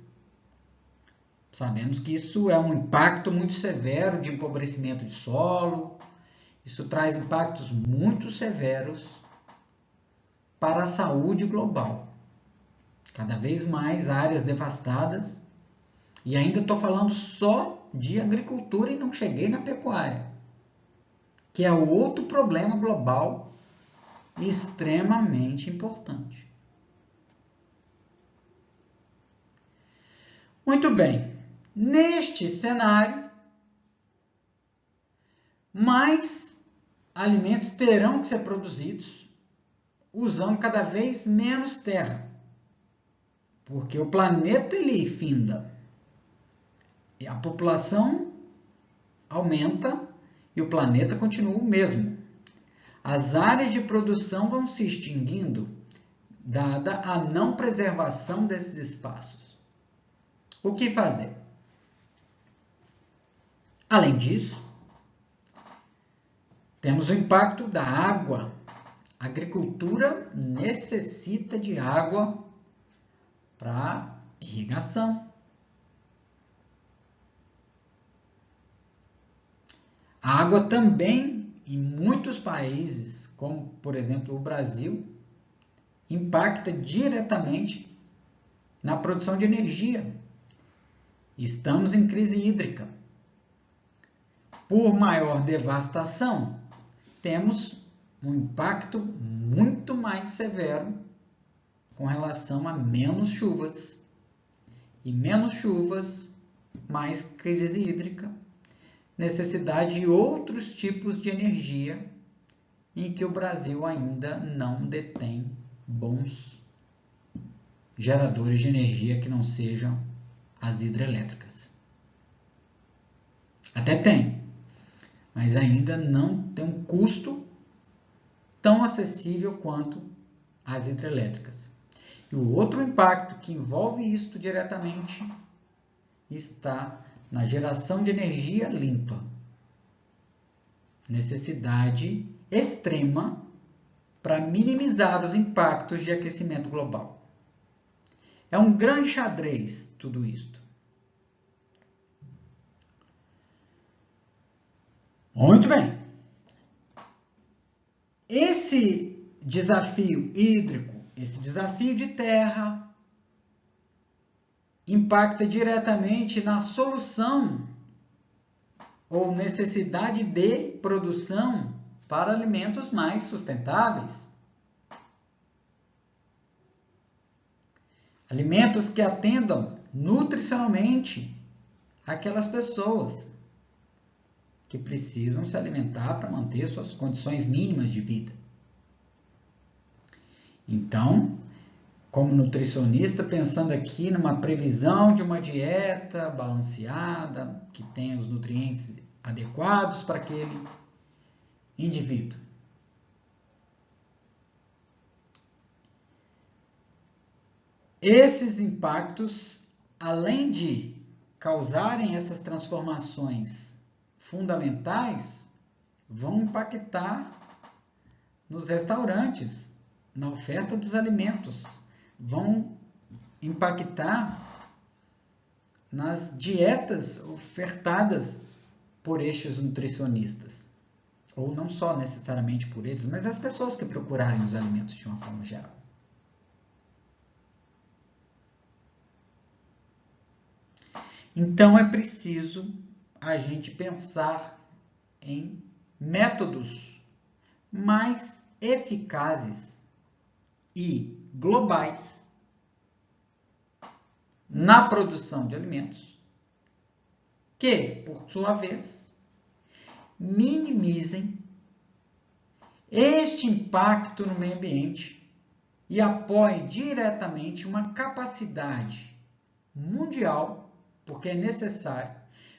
Sabemos que isso é um impacto muito severo de empobrecimento de solo, isso traz impactos muito severos para a saúde global. Cada vez mais áreas devastadas, e ainda estou falando só de agricultura e não cheguei na pecuária, que é outro problema global extremamente importante. Muito bem, neste cenário, mais alimentos terão que ser produzidos usando cada vez menos terra, porque o planeta ele finda, e a população aumenta e o planeta continua o mesmo. As áreas de produção vão se extinguindo, dada a não preservação desses espaços. O que fazer? Além disso, temos o impacto da água. A agricultura necessita de água para irrigação. A água também, em muitos países, como por exemplo o Brasil, impacta diretamente na produção de energia. Estamos em crise hídrica. Por maior devastação, temos um impacto muito mais severo com relação a menos chuvas. E menos chuvas, mais crise hídrica, necessidade de outros tipos de energia em que o Brasil ainda não detém bons geradores de energia que não sejam as hidrelétricas. Até tem, mas ainda não tem um custo tão acessível quanto as hidrelétricas. E o outro impacto que envolve isto diretamente está na geração de energia limpa. Necessidade extrema para minimizar os impactos de aquecimento global. É um grande xadrez tudo isto. Muito bem. Esse desafio hídrico, esse desafio de terra, impacta diretamente na solução ou necessidade de produção para alimentos mais sustentáveis. Alimentos que atendam nutricionalmente aquelas pessoas. que precisam se alimentar para manter suas condições mínimas de vida. Então, como nutricionista, pensando aqui numa previsão de uma dieta balanceada, que tenha os nutrientes adequados para aquele indivíduo. Esses impactos, além de causarem essas transformações fundamentais, vão impactar nos restaurantes, na oferta dos alimentos, vão impactar nas dietas ofertadas por estes nutricionistas. Ou não só necessariamente por eles, mas as pessoas que procurarem os alimentos de uma forma geral. Então é preciso a gente pensar em métodos mais eficazes e globais na produção de alimentos, que, por sua vez, minimizem este impacto no meio ambiente e apoiem diretamente uma capacidade mundial, porque é necessário.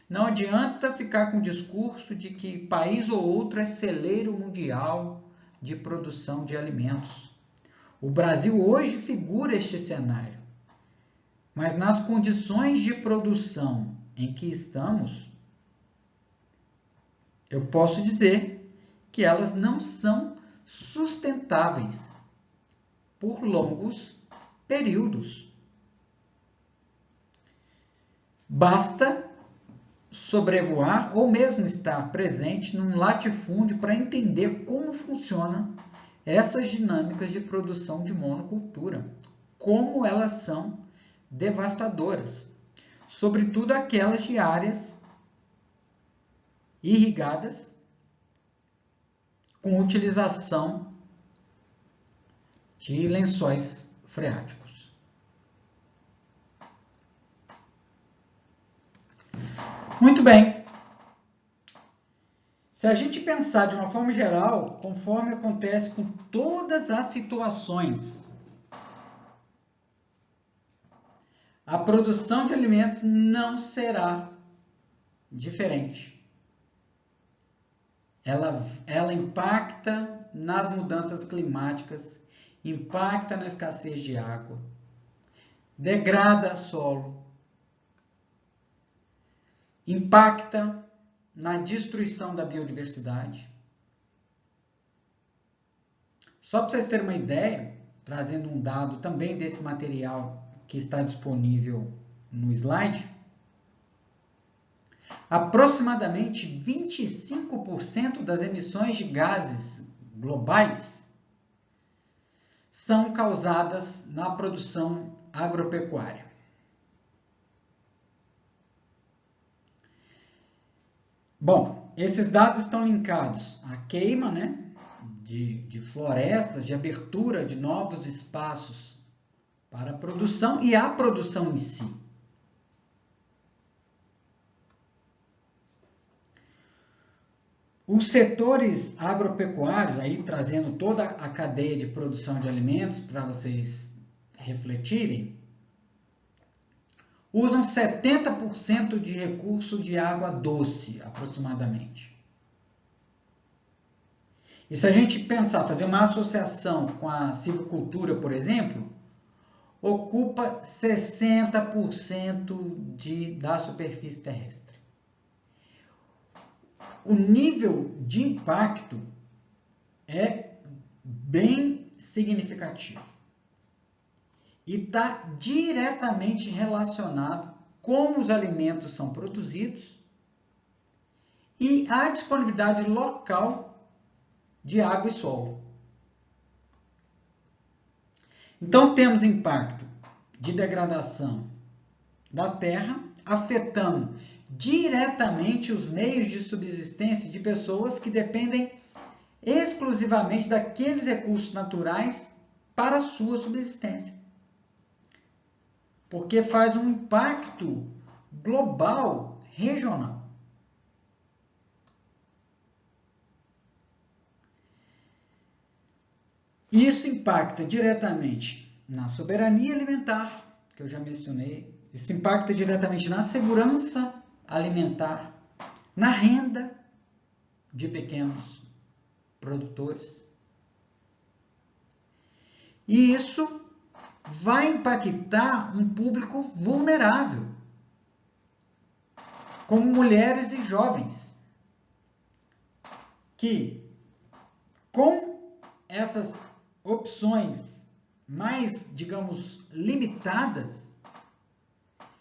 Não adianta ficar com o discurso de que país ou outro é celeiro mundial de produção de alimentos. O Brasil hoje figura este cenário, mas nas condições de produção em que estamos, eu posso dizer que elas não são sustentáveis por longos períodos. Basta sobrevoar ou mesmo estar presente num latifúndio para entender como funcionam essas dinâmicas de produção de monocultura, como elas são devastadoras, sobretudo aquelas de áreas irrigadas com utilização de lençóis freáticos. Muito bem. Se a gente pensar de uma forma geral, conforme acontece com todas as situações, a produção de alimentos não será diferente. Ela impacta nas mudanças climáticas, impacta na escassez de água, degrada solo, impacta na destruição da biodiversidade. Só para vocês terem uma ideia, trazendo um dado também desse material que está disponível no slide, aproximadamente 25% das emissões de gases globais são causadas na produção agropecuária. Bom, esses dados estão linkados à queima, de florestas, de abertura de novos espaços para a produção e à produção em si. Os setores agropecuários, aí trazendo toda a cadeia de produção de alimentos para vocês refletirem, usam 70% de recurso de água doce, aproximadamente. E se a gente pensar, fazer uma associação com a silvicultura, por exemplo, ocupa 60% da superfície terrestre. O nível de impacto é bem significativo e está diretamente relacionado com os alimentos são produzidos e a disponibilidade local de água e solo. Então temos impacto de degradação da terra, afetando diretamente os meios de subsistência de pessoas que dependem exclusivamente daqueles recursos naturais para a sua subsistência. Porque faz um impacto global, regional. Isso impacta diretamente na soberania alimentar, que eu já mencionei. Isso impacta diretamente na segurança alimentar, na renda de pequenos produtores. E isso vai impactar um público vulnerável, como mulheres e jovens, que com essas opções mais, digamos, limitadas,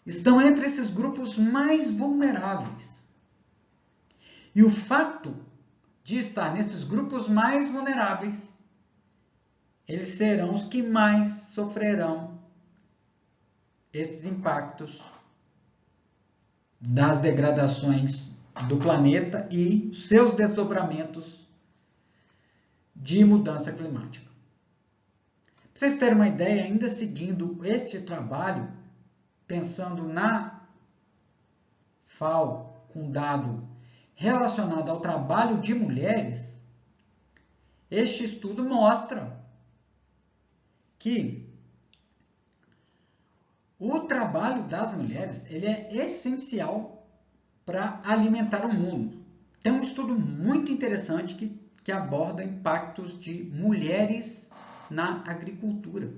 estão entre esses grupos mais vulneráveis. E o fato de estar nesses grupos mais vulneráveis, eles serão os que mais sofrerão esses impactos das degradações do planeta e seus desdobramentos de mudança climática. Para vocês terem uma ideia, ainda seguindo este trabalho, pensando na FAO, com dado relacionado ao trabalho de mulheres, este estudo mostra que o trabalho das mulheres ele é essencial para alimentar o mundo. Tem um estudo muito interessante que aborda impactos de mulheres na agricultura.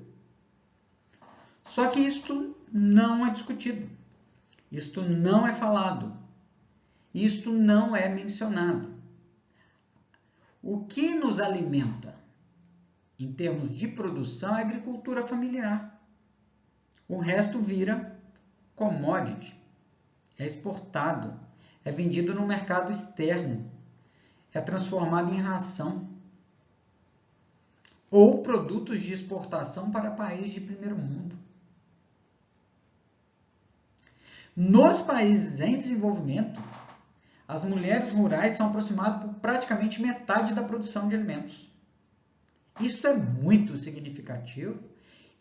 Só que isto não é discutido, isto não é falado, isto não é mencionado. O que nos alimenta em termos de produção é a agricultura familiar. O resto vira commodity, é exportado, é vendido no mercado externo, é transformado em ração ou produtos de exportação para países de primeiro mundo. Nos países em desenvolvimento, as mulheres rurais são aproximadas por praticamente metade da produção de alimentos. Isso é muito significativo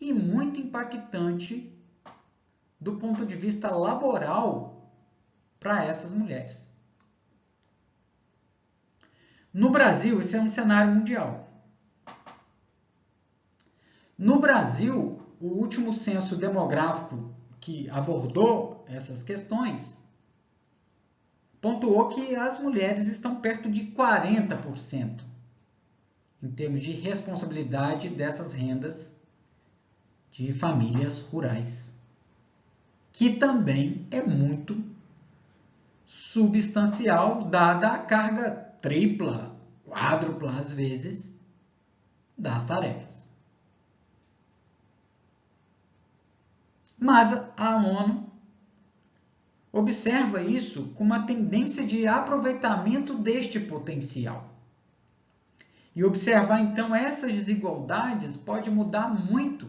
e muito impactante do ponto de vista laboral para essas mulheres. No Brasil, esse é um cenário mundial. No Brasil, o último censo demográfico que abordou essas questões pontuou que as mulheres estão perto de 40% em termos de responsabilidade dessas rendas de famílias rurais, que também é muito substancial, dada a carga tripla, quádrupla às vezes das tarefas. Mas a ONU observa isso como uma tendência de aproveitamento deste potencial. E observar então essas desigualdades pode mudar muito,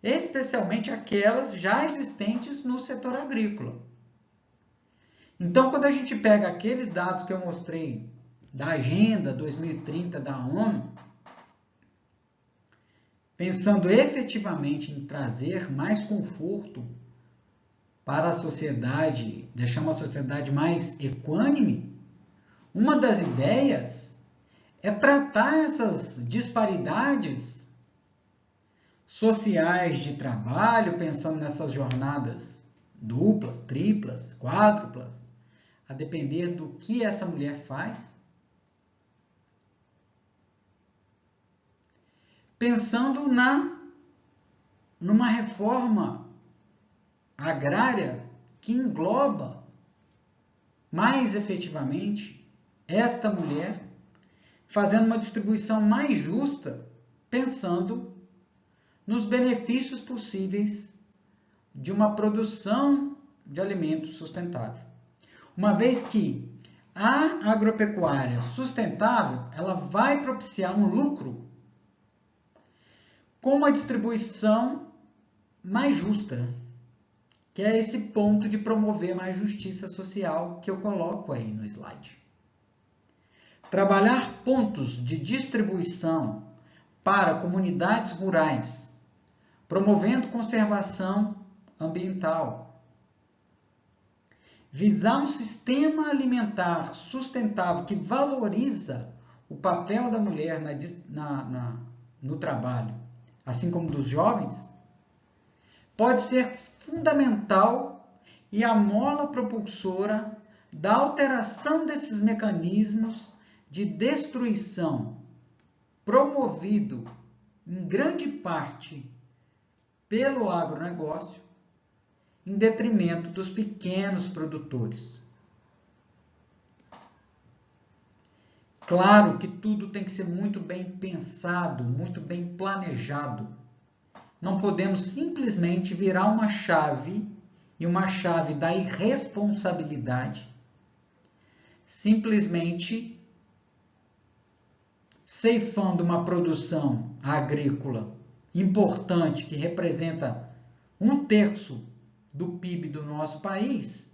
especialmente aquelas já existentes no setor agrícola. Então, quando a gente pega aqueles dados que eu mostrei da Agenda 2030 da ONU, pensando efetivamente em trazer mais conforto para a sociedade, deixar uma sociedade mais equânime, uma das ideias é tratar essas disparidades sociais de trabalho, pensando nessas jornadas duplas, triplas, quádruplas, a depender do que essa mulher faz, pensando numa reforma agrária que engloba mais efetivamente esta mulher, fazendo uma distribuição mais justa, pensando nos benefícios possíveis de uma produção de alimentos sustentável. Uma vez que a agropecuária sustentável, ela vai propiciar um lucro com uma distribuição mais justa, que é esse ponto de promover mais justiça social que eu coloco aí no slide. Trabalhar pontos de distribuição para comunidades rurais, promovendo conservação ambiental. Visar um sistema alimentar sustentável que valoriza o papel da mulher no trabalho, assim como dos jovens, pode ser fundamental e a mola propulsora da alteração desses mecanismos de destruição promovido em grande parte pelo agronegócio, em detrimento dos pequenos produtores. Claro que tudo tem que ser muito bem pensado, muito bem planejado. Não podemos simplesmente virar uma chave, e uma chave da irresponsabilidade, simplesmente ceifando uma produção agrícola importante que representa 1/3 do PIB do nosso país,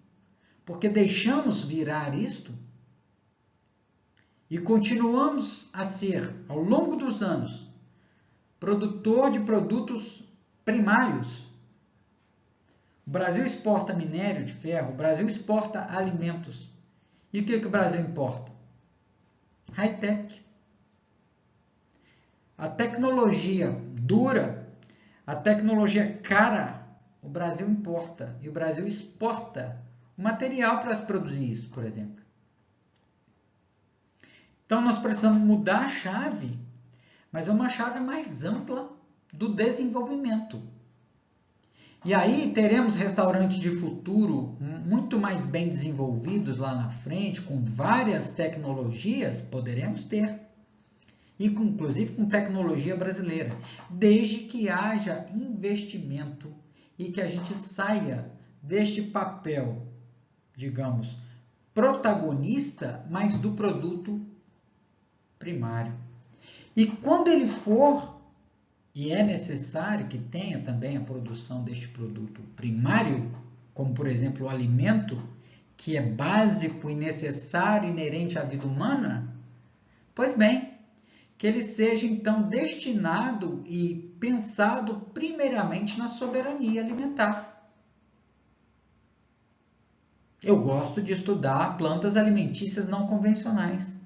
porque deixamos virar isto e continuamos a ser, ao longo dos anos, produtor de produtos primários. O Brasil exporta minério de ferro, o Brasil exporta alimentos. E o que o Brasil importa? High-tech. A tecnologia dura, a tecnologia cara, o Brasil importa. E o Brasil exporta o material para produzir isso, por exemplo. Então, nós precisamos mudar a chave, mas é uma chave mais ampla do desenvolvimento. E aí teremos restaurantes de futuro muito mais bem desenvolvidos lá na frente, com várias tecnologias, poderemos ter. E inclusive com tecnologia brasileira, desde que haja investimento e que a gente saia deste papel, digamos, protagonista, mas do produto primário. E quando ele for, e é necessário que tenha também a produção deste produto primário, como por exemplo o alimento, que é básico e necessário, inerente à vida humana, pois bem, que ele seja então destinado e pensado primeiramente na soberania alimentar. Eu gosto de estudar plantas alimentícias não convencionais,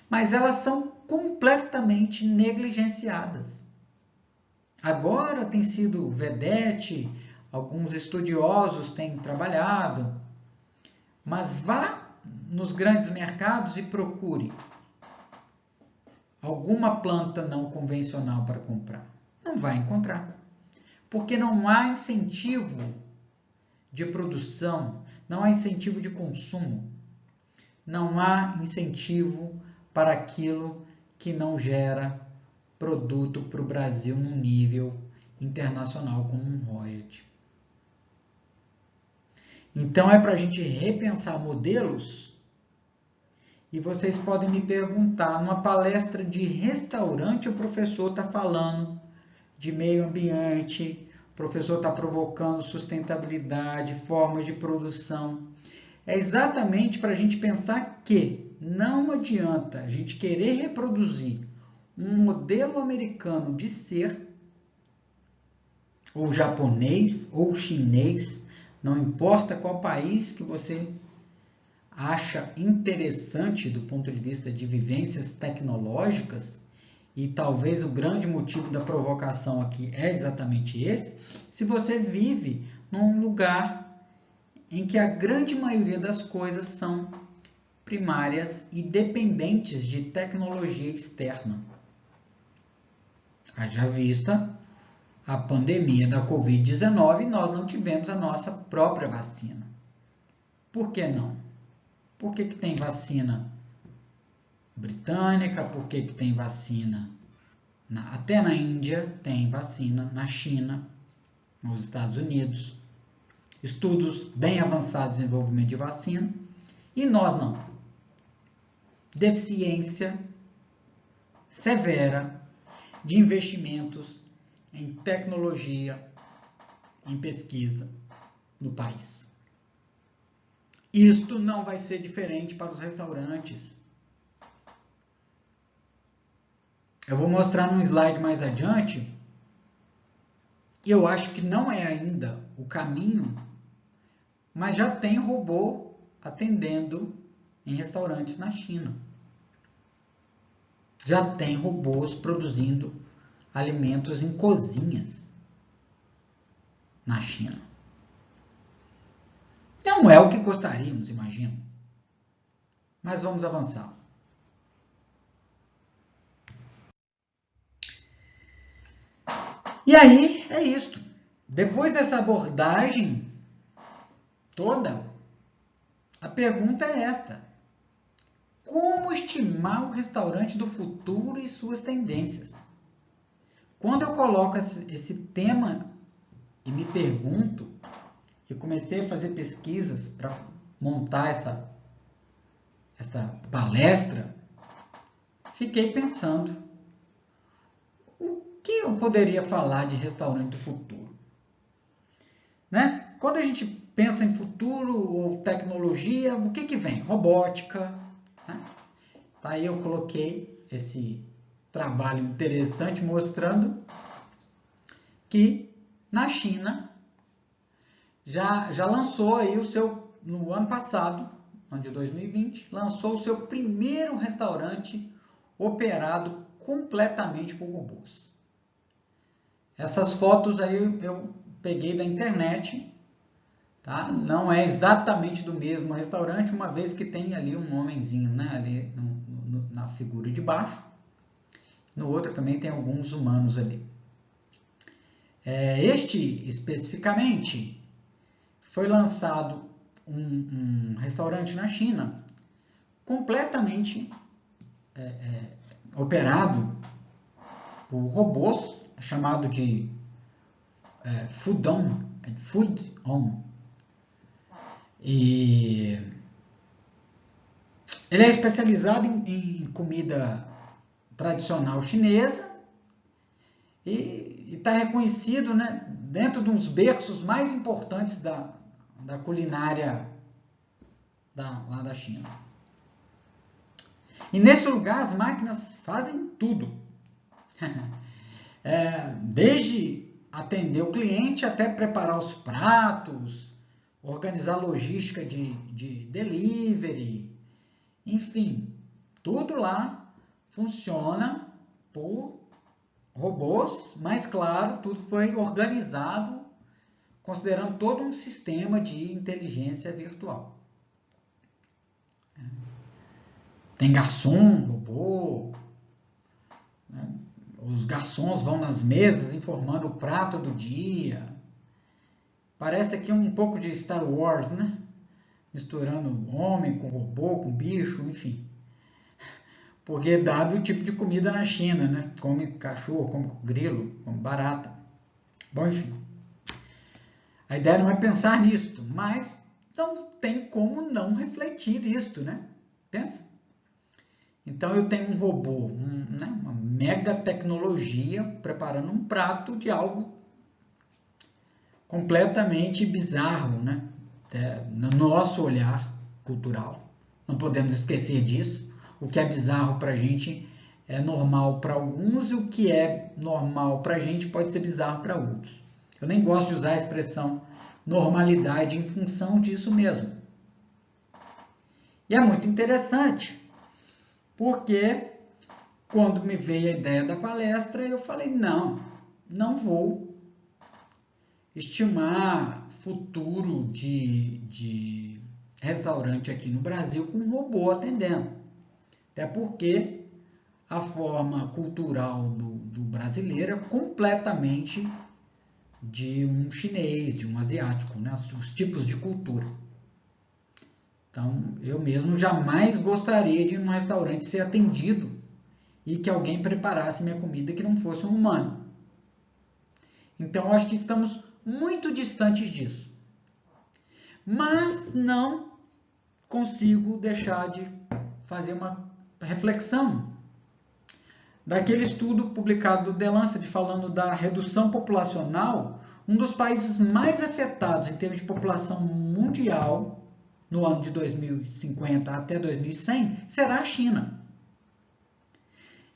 mas elas são completamente negligenciadas. Agora tem sido vedete, alguns estudiosos têm trabalhado, mas vá nos grandes mercados e procure alguma planta não convencional para comprar. Não vai encontrar, porque não há incentivo de produção, não há incentivo de consumo, não há incentivo para aquilo que não gera produto para o Brasil num nível internacional como um royalty. Então é para a gente repensar modelos. E vocês podem me perguntar, numa palestra de restaurante, o professor está falando de meio ambiente, o professor está provocando sustentabilidade, formas de produção. É exatamente para a gente pensar que não adianta a gente querer reproduzir um modelo americano de ser, ou japonês, ou chinês, não importa qual país que você acha interessante do ponto de vista de vivências tecnológicas, e talvez o grande motivo da provocação aqui é exatamente esse, se você vive num lugar em que a grande maioria das coisas são primárias e dependentes de tecnologia externa. Haja vista a pandemia da Covid-19, nós não tivemos a nossa própria vacina. Por que não? Por que tem vacina britânica? Por que tem vacina? Até na Índia tem vacina, na China, nos Estados Unidos. Estudos bem avançados em desenvolvimento de vacina. E nós não. Deficiência severa de investimentos em tecnologia, em pesquisa no país. Isto não vai ser diferente para os restaurantes. Eu vou mostrar num slide mais adiante. Eu acho que não é ainda o caminho, mas já tem robô atendendo em restaurantes na China. Já tem robôs produzindo alimentos em cozinhas na China. Não é o que gostaríamos, imagino. Mas vamos avançar. E aí, é isto. Depois dessa abordagem toda, a pergunta é esta: como estimar o restaurante do futuro e suas tendências? Quando eu coloco esse tema e me pergunto, e comecei a fazer pesquisas para montar essa palestra, fiquei pensando, o que eu poderia falar de restaurante do futuro? Né? Quando a gente pensa em futuro ou tecnologia, o que vem? Robótica. Né? Aí eu coloquei esse trabalho interessante mostrando que na China já lançou aí no ano passado, ano de 2020, lançou o seu primeiro restaurante operado completamente por robôs. Essas fotos aí eu peguei da internet, tá? Não é exatamente do mesmo restaurante, uma vez que tem ali um homenzinho, né? Ali na figura de baixo. No outro também tem alguns humanos ali. Este, especificamente, foi lançado um restaurante na China completamente operado por robôs, chamado de Food On. E ele é especializado em comida tradicional chinesa e está reconhecido, né, dentro de uns berços mais importantes da culinária lá da China. E nesse lugar as máquinas fazem tudo. Desde atender o cliente até preparar os pratos, organizar logística de delivery, enfim, tudo lá funciona por robôs, mas claro, tudo foi organizado considerando todo um sistema de inteligência virtual. Tem garçom, robô, né? Os garçons vão nas mesas informando o prato do dia. Parece aqui um pouco de Star Wars, né? Misturando homem com robô, com bicho, enfim. Porque é dado o tipo de comida na China, né? Come cachorro, come grilo, come barata. Bom, enfim. A ideia não é pensar nisto, mas não tem como não refletir isto, né? Pensa. Então eu tenho um robô, uma mega tecnologia preparando um prato de algo completamente bizarro, né? No nosso olhar cultural. Não podemos esquecer disso. O que é bizarro para a gente é normal para alguns e o que é normal para a gente pode ser bizarro para outros. Eu nem gosto de usar a expressão normalidade em função disso mesmo. E é muito interessante, porque quando me veio a ideia da palestra, eu falei, não vou estimar futuro de restaurante aqui no Brasil com um robô atendendo. Até porque a forma cultural do brasileiro é completamente de um chinês, de um asiático, né? Os tipos de cultura. Então, eu mesmo jamais gostaria de ir num restaurante ser atendido e que alguém preparasse minha comida que não fosse um humano. Então, eu acho que estamos muito distantes disso. Mas não consigo deixar de fazer uma reflexão daquele estudo publicado do The Lancet falando da redução populacional. Um dos países mais afetados em termos de população mundial no ano de 2050 até 2100 será a China.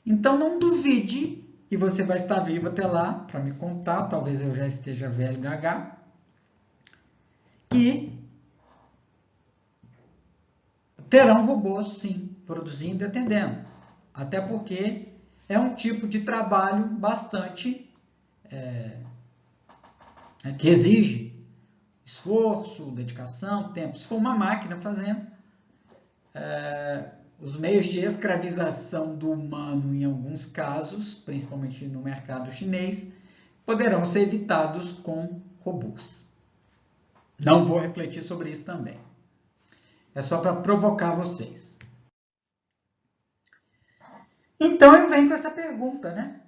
Então não duvide, e você vai estar vivo até lá para me contar, talvez eu já esteja velho gaga, que terão robôs sim, produzindo e atendendo. Até porque é um tipo de trabalho bastante que exige esforço, dedicação, tempo. Se for uma máquina fazendo, os meios de escravização do humano, em alguns casos, principalmente no mercado chinês, poderão ser evitados com robôs. Não vou refletir sobre isso também. É só para provocar vocês. Então eu venho com essa pergunta, né?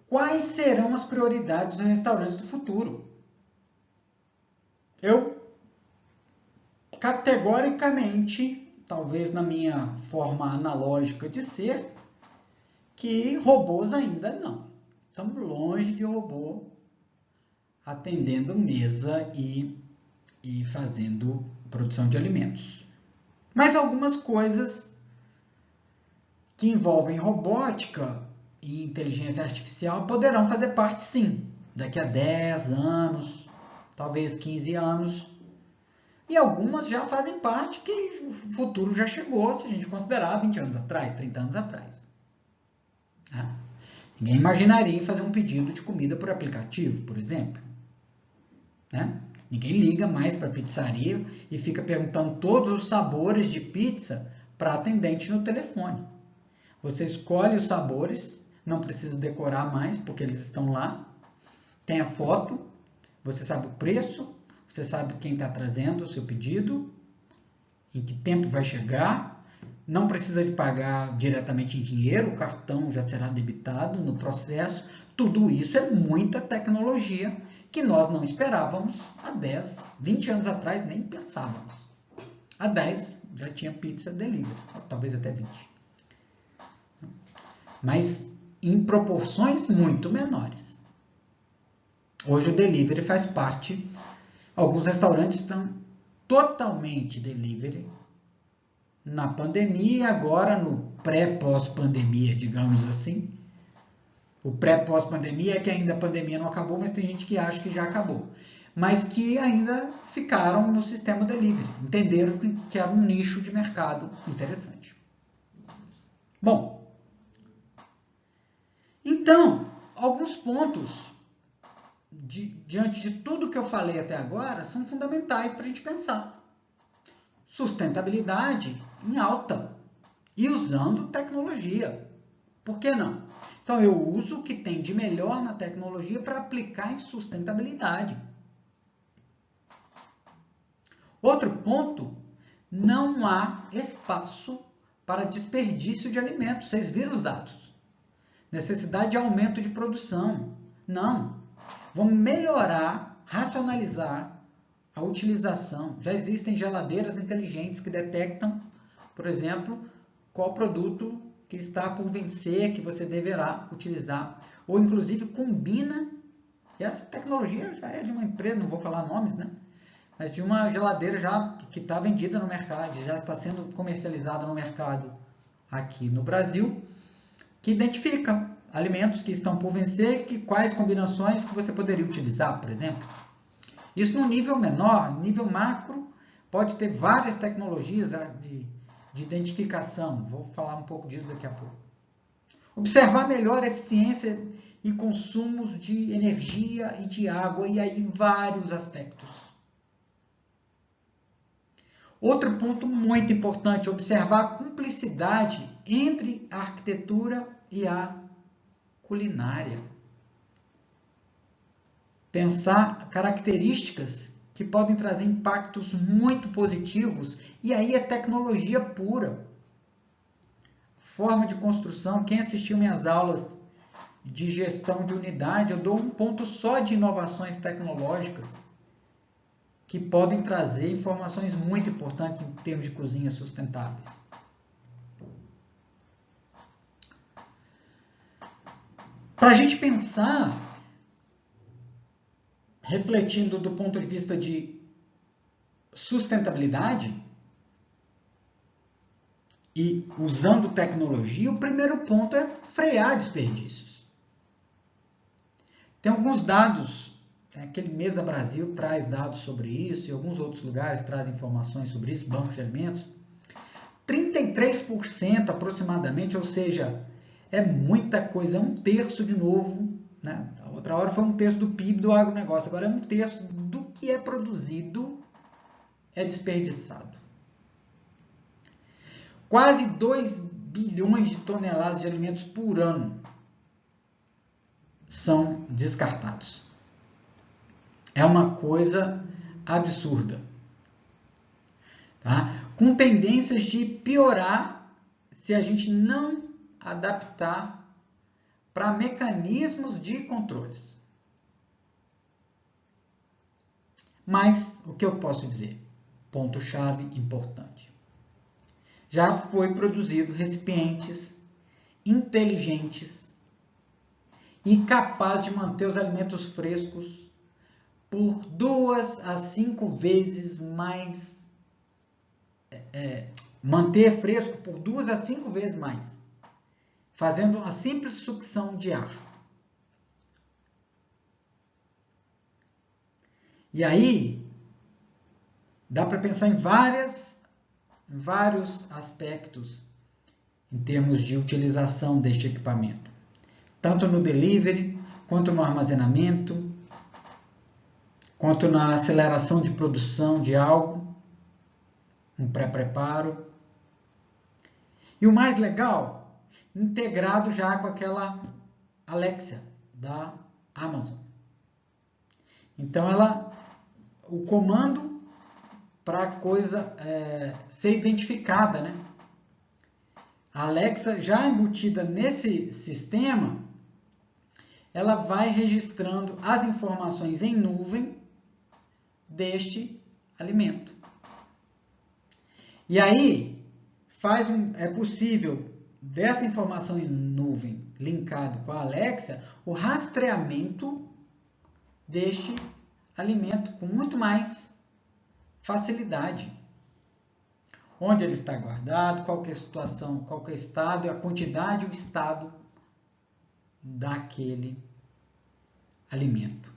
Quais serão as prioridades dos restaurantes do futuro? Eu, categoricamente, talvez na minha forma analógica de ser, que robôs ainda não. Estamos longe de robô atendendo mesa e fazendo produção de alimentos. Mas algumas coisas que envolvem robótica e inteligência artificial poderão fazer parte, sim, daqui a 10 anos, talvez 15 anos. E algumas já fazem parte que o futuro já chegou, se a gente considerar 20 anos atrás, 30 anos atrás. Ninguém imaginaria fazer um pedido de comida por aplicativo, por exemplo. Ninguém liga mais para a pizzaria e fica perguntando todos os sabores de pizza para atendente no telefone. Você escolhe os sabores, não precisa decorar mais, porque eles estão lá. Tem a foto, você sabe o preço, você sabe quem está trazendo o seu pedido, em que tempo vai chegar. Não precisa de pagar diretamente em dinheiro, o cartão já será debitado no processo. Tudo isso é muita tecnologia que nós não esperávamos há 10, 20 anos atrás, nem pensávamos. Há 10 já tinha pizza delivery, talvez até 20. Mas em proporções muito menores. Hoje o delivery faz parte, alguns restaurantes estão totalmente delivery na pandemia e agora no pré-pós-pandemia, digamos assim. O pré-pós-pandemia é que ainda a pandemia não acabou, mas tem gente que acha que já acabou. Mas que ainda ficaram no sistema delivery, entenderam que era um nicho de mercado interessante. Bom, então, alguns pontos, diante de tudo que eu falei até agora, são fundamentais para a gente pensar. Sustentabilidade em alta e usando tecnologia. Por que não? Então, eu uso o que tem de melhor na tecnologia para aplicar em sustentabilidade. Outro ponto, não há espaço para desperdício de alimentos. Vocês viram os dados? Necessidade de aumento de produção. Não. Vamos melhorar, racionalizar a utilização. Já existem geladeiras inteligentes que detectam, por exemplo, qual produto que está por vencer, que você deverá utilizar. Ou, inclusive, combina. E essa tecnologia já é de uma empresa, não vou falar nomes, né? Mas de uma geladeira já que está vendida no mercado, já está sendo comercializada no mercado aqui no Brasil, que identifica alimentos que estão por vencer e quais combinações que você poderia utilizar, por exemplo. Isso no nível menor, nível macro, pode ter várias tecnologias de identificação. Vou falar um pouco disso daqui a pouco. Observar melhor a eficiência e consumos de energia e de água, e aí vários aspectos. Outro ponto muito importante, observar a cumplicidade entre a arquitetura e a culinária. Pensar características que podem trazer impactos muito positivos, e aí é tecnologia pura. Forma de construção, quem assistiu minhas aulas de gestão de unidade, eu dou um ponto só de inovações tecnológicas que podem trazer informações muito importantes em termos de cozinhas sustentáveis. Para a gente pensar, refletindo do ponto de vista de sustentabilidade e usando tecnologia, o primeiro ponto é frear desperdícios. Tem alguns dados, aquele Mesa Brasil traz dados sobre isso, e alguns outros lugares trazem informações sobre isso, bancos de alimentos. 33% 33% aproximadamente, ou seja, é muita coisa, 1/3 de novo, né? A outra hora foi 1/3 do PIB do agronegócio, agora é 1/3 do que é produzido é desperdiçado. Quase 2 bilhões de toneladas de alimentos por ano são descartados. É uma coisa absurda, tá? Com tendências de piorar se a gente não adaptar para mecanismos de controles. Mas o que eu posso dizer? Ponto-chave importante. Já foi produzido recipientes inteligentes e capazes de manter os alimentos frescos por 2 a 5 vezes mais, manter fresco por 2 a 5 vezes mais, fazendo uma simples sucção de ar. E aí, dá para pensar em vários aspectos em termos de utilização deste equipamento, tanto no delivery, quanto no armazenamento, quanto na aceleração de produção de algo, um pré-preparo. E o mais legal, integrado já com aquela Alexa da Amazon. Então, o comando para a coisa ser identificada, né? A Alexa, já embutida nesse sistema, ela vai registrando as informações em nuvem deste alimento. E aí, é possível, dessa informação em nuvem linkado com a Alexa, o rastreamento deste alimento com muito mais facilidade. Onde ele está guardado, qual que é a situação, qual que é o estado, a quantidade e o estado daquele alimento.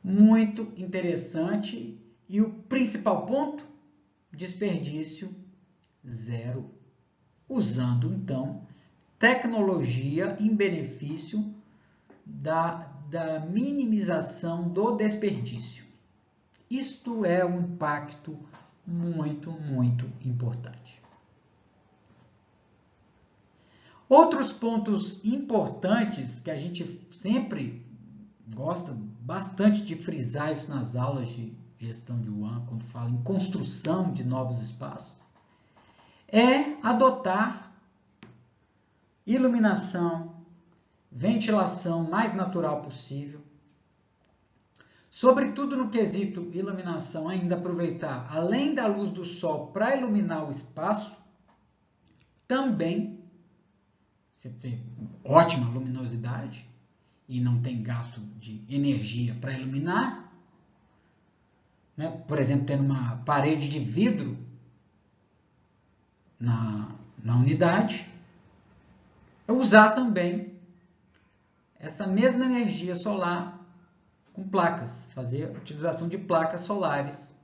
Muito interessante. E o principal ponto, desperdício zero. Usando, então, tecnologia em benefício da minimização do desperdício. Isto é um impacto muito, muito importante. Outros pontos importantes que a gente sempre gosta bastante de frisar isso nas aulas de gestão de WAN, quando fala em construção de novos espaços, é adotar iluminação, ventilação mais natural possível. Sobretudo no quesito iluminação, ainda aproveitar, além da luz do sol, para iluminar o espaço, também você tem ótima luminosidade e não tem gasto de energia para iluminar, né? Por exemplo, tendo uma parede de vidro na unidade, usar também essa mesma energia solar com placas, fazer a utilização de placas solares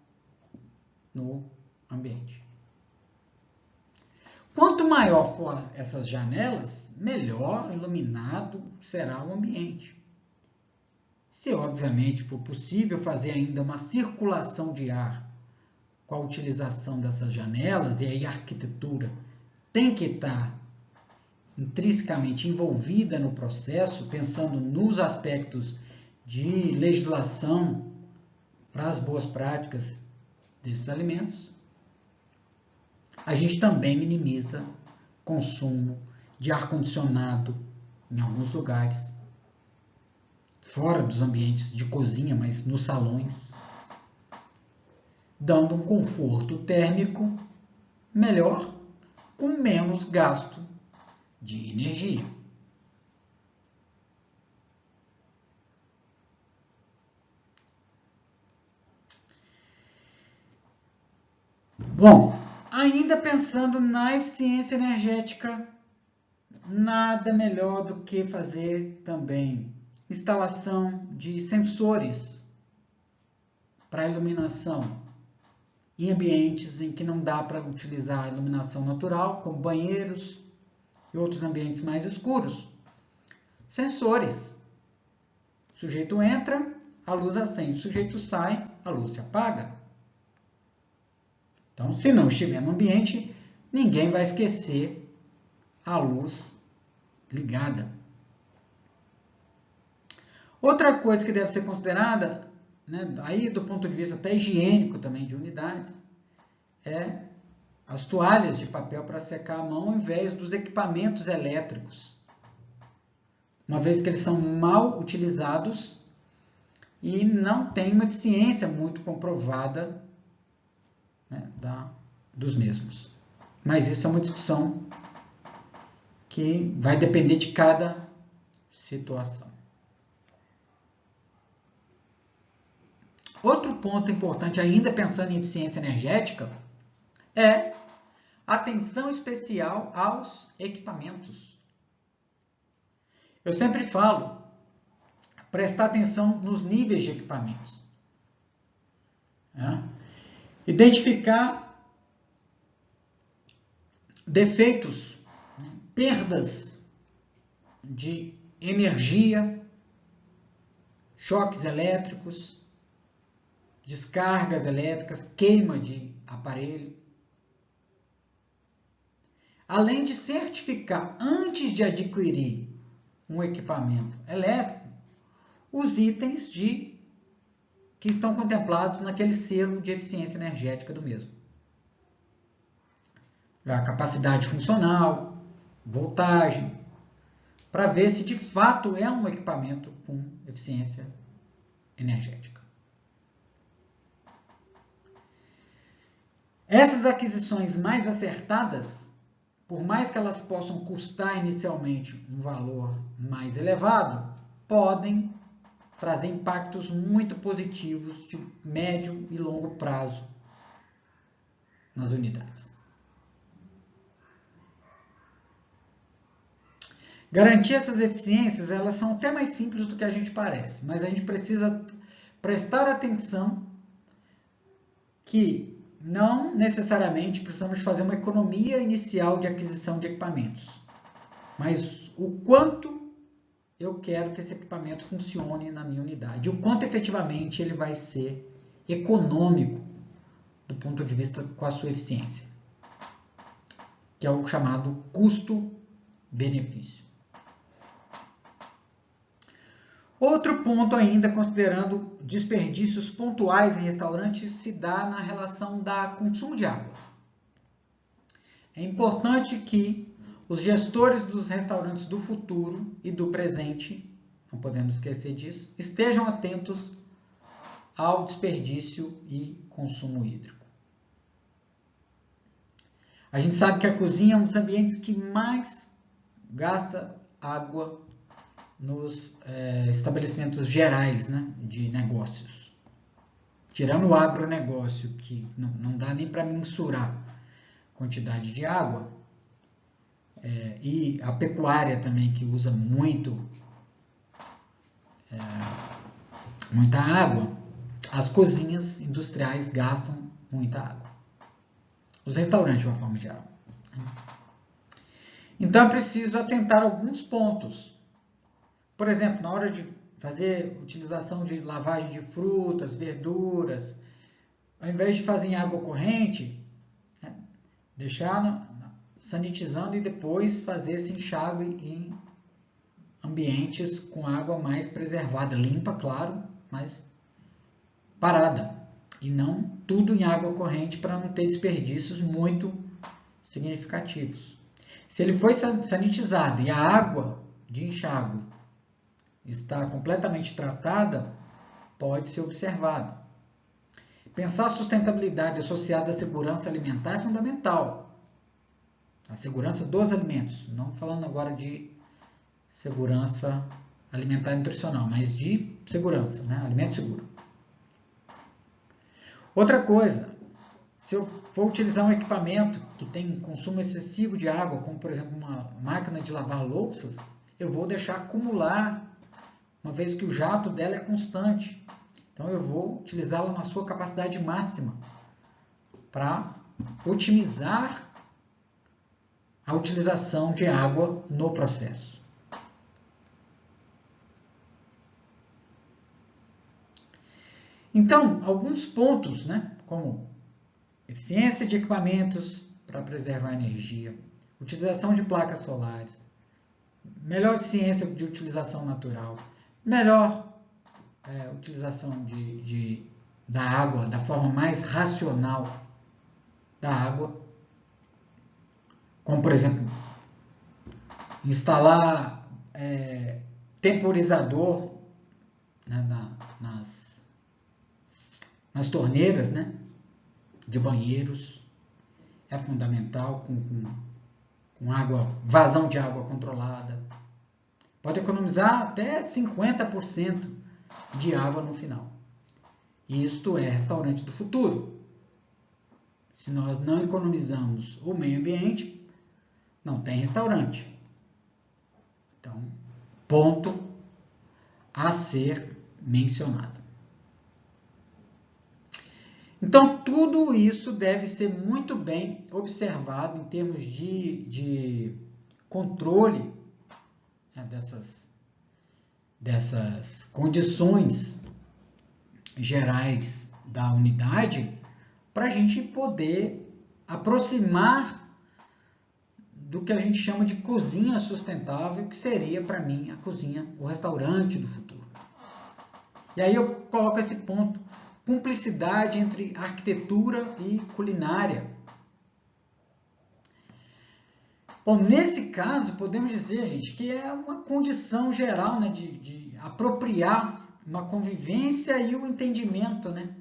no ambiente. Quanto maior for essas janelas, melhor iluminado será o ambiente. Se, obviamente, for possível fazer ainda uma circulação de ar com a utilização dessas janelas, e aí a arquitetura tem que estar intrinsecamente envolvida no processo, pensando nos aspectos de legislação para as boas práticas desses alimentos, a gente também minimiza consumo de ar-condicionado em alguns lugares, fora dos ambientes de cozinha, mas nos salões, dando um conforto térmico melhor, com menos gasto de energia. Bom, ainda pensando na eficiência energética, nada melhor do que fazer também instalação de sensores para iluminação em ambientes em que não dá para utilizar a iluminação natural, como banheiros e outros ambientes mais escuros. Sensores. O sujeito entra, a luz acende. O sujeito sai, a luz se apaga. Então, se não estiver no ambiente, ninguém vai esquecer a luz ligada. Outra coisa que deve ser considerada, né, aí do ponto de vista até higiênico também de unidades, é as toalhas de papel para secar a mão ao invés dos equipamentos elétricos, uma vez que eles são mal utilizados e não têm uma eficiência muito comprovada, né, dos mesmos. Mas isso é uma discussão que vai depender de cada situação. Outro ponto importante, ainda pensando em eficiência energética, é atenção especial aos equipamentos. Eu sempre falo, prestar atenção nos níveis de equipamentos. Identificar defeitos, perdas de energia, choques elétricos, descargas elétricas, queima de aparelho. Além de certificar, antes de adquirir um equipamento elétrico, os itens que estão contemplados naquele selo de eficiência energética do mesmo. A capacidade funcional, voltagem, para ver se de fato é um equipamento com eficiência energética. Essas aquisições mais acertadas, por mais que elas possam custar inicialmente um valor mais elevado, podem trazer impactos muito positivos de médio e longo prazo nas unidades. Garantir essas eficiências, elas são até mais simples do que a gente parece, mas a gente precisa prestar atenção que não necessariamente precisamos fazer uma economia inicial de aquisição de equipamentos, mas o quanto eu quero que esse equipamento funcione na minha unidade, o quanto efetivamente ele vai ser econômico do ponto de vista com a sua eficiência, que é o chamado custo-benefício. Outro ponto ainda, considerando desperdícios pontuais em restaurantes, se dá na relação da consumo de água. É importante que os gestores dos restaurantes do futuro e do presente, não podemos esquecer disso, estejam atentos ao desperdício e consumo hídrico. A gente sabe que a cozinha é um dos ambientes que mais gasta água nos estabelecimentos gerais, né, de negócios. Tirando o agronegócio, que não dá nem para mensurar a quantidade de água, e a pecuária também, que usa muita água, as cozinhas industriais gastam muita água. Os restaurantes, de uma forma geral. Então, é preciso atentar a alguns pontos. Por exemplo, na hora de fazer utilização de lavagem de frutas, verduras, ao invés de fazer em água corrente, deixar sanitizando e depois fazer esse enxágue em ambientes com água mais preservada, limpa, claro, mas parada. E não tudo em água corrente para não ter desperdícios muito significativos. Se ele foi sanitizado e a água de enxágue está completamente tratada, pode ser observado. Pensar a sustentabilidade associada à segurança alimentar é fundamental. A segurança dos alimentos, não falando agora de segurança alimentar e nutricional, mas de segurança, né? Alimento seguro. Outra coisa, se eu for utilizar um equipamento que tem consumo excessivo de água, como por exemplo uma máquina de lavar louças, eu vou deixar acumular, uma vez que o jato dela é constante. Então eu vou utilizá-la na sua capacidade máxima, para otimizar a utilização de água no processo. Então, alguns pontos, né, como eficiência de equipamentos para preservar energia, utilização de placas solares, melhor eficiência de utilização natural, melhor utilização da água, da forma mais racional da água, como, por exemplo, instalar temporizador, né, nas torneiras, né, de banheiros, é fundamental, com vazão de água controlada. Pode economizar até 50% de água no final. Isto é restaurante do futuro. Se nós não economizamos o meio ambiente, não tem restaurante. Então, ponto a ser mencionado. Então, tudo isso deve ser muito bem observado em termos de controle, né, dessas condições gerais da unidade, para a gente poder aproximar do que a gente chama de cozinha sustentável, que seria, para mim, a cozinha, o restaurante do futuro. E aí eu coloco esse ponto, cumplicidade entre arquitetura e culinária. Bom, nesse caso, podemos dizer, gente, que é uma condição geral, né, de apropriar uma convivência e o entendimento, né,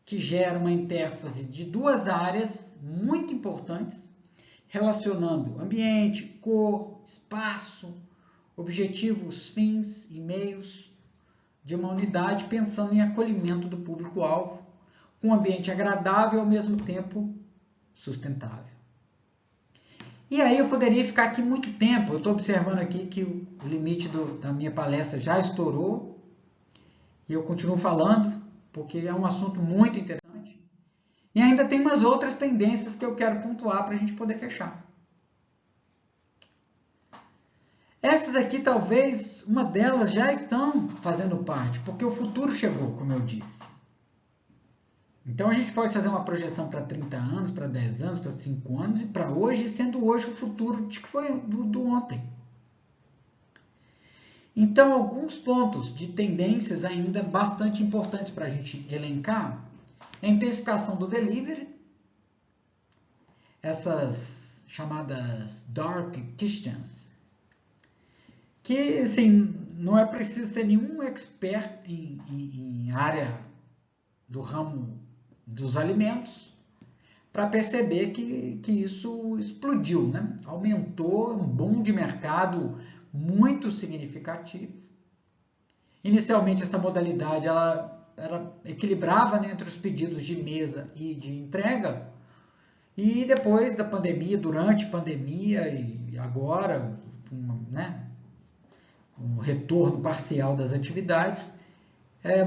que gera uma interface de duas áreas muito importantes, relacionando ambiente, cor, espaço, objetivos, fins e meios de uma unidade, pensando em acolhimento do público-alvo, com um ambiente agradável e, ao mesmo tempo, sustentável. E aí eu poderia ficar aqui muito tempo. Eu estou observando aqui que o limite da minha palestra já estourou, e eu continuo falando, porque é um assunto muito interessante. E ainda tem umas outras tendências que eu quero pontuar para a gente poder fechar. Essas aqui, talvez, uma delas já estão fazendo parte, porque o futuro chegou, como eu disse. Então, a gente pode fazer uma projeção para 30 anos, para 10 anos, para 5 anos, e para hoje, sendo hoje o futuro de que foi do ontem. Então, alguns pontos de tendências ainda bastante importantes para a gente elencar. A intensificação do delivery, essas chamadas dark kitchens, que, assim, não é preciso ser nenhum expert em área do ramo dos alimentos para perceber que isso explodiu, né? Aumentou, um boom de mercado muito significativo. Inicialmente, essa modalidade ela equilibrava, né, entre os pedidos de mesa e de entrega, e depois da pandemia, durante a pandemia e agora, né, um retorno parcial das atividades,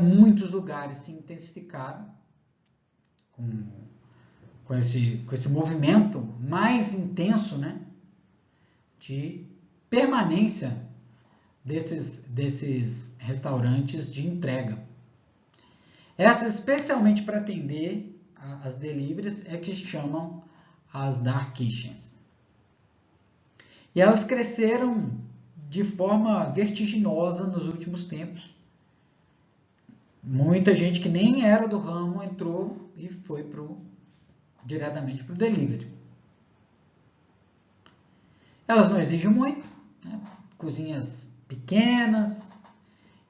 muitos lugares se intensificaram com esse movimento mais intenso, né, de permanência desses restaurantes de entrega. Essas, especialmente para atender as deliveries, é que se chamam as dark kitchens. E elas cresceram de forma vertiginosa nos últimos tempos. Muita gente que nem era do ramo entrou e foi diretamente para o delivery. Elas não exigem muito, né? Cozinhas pequenas,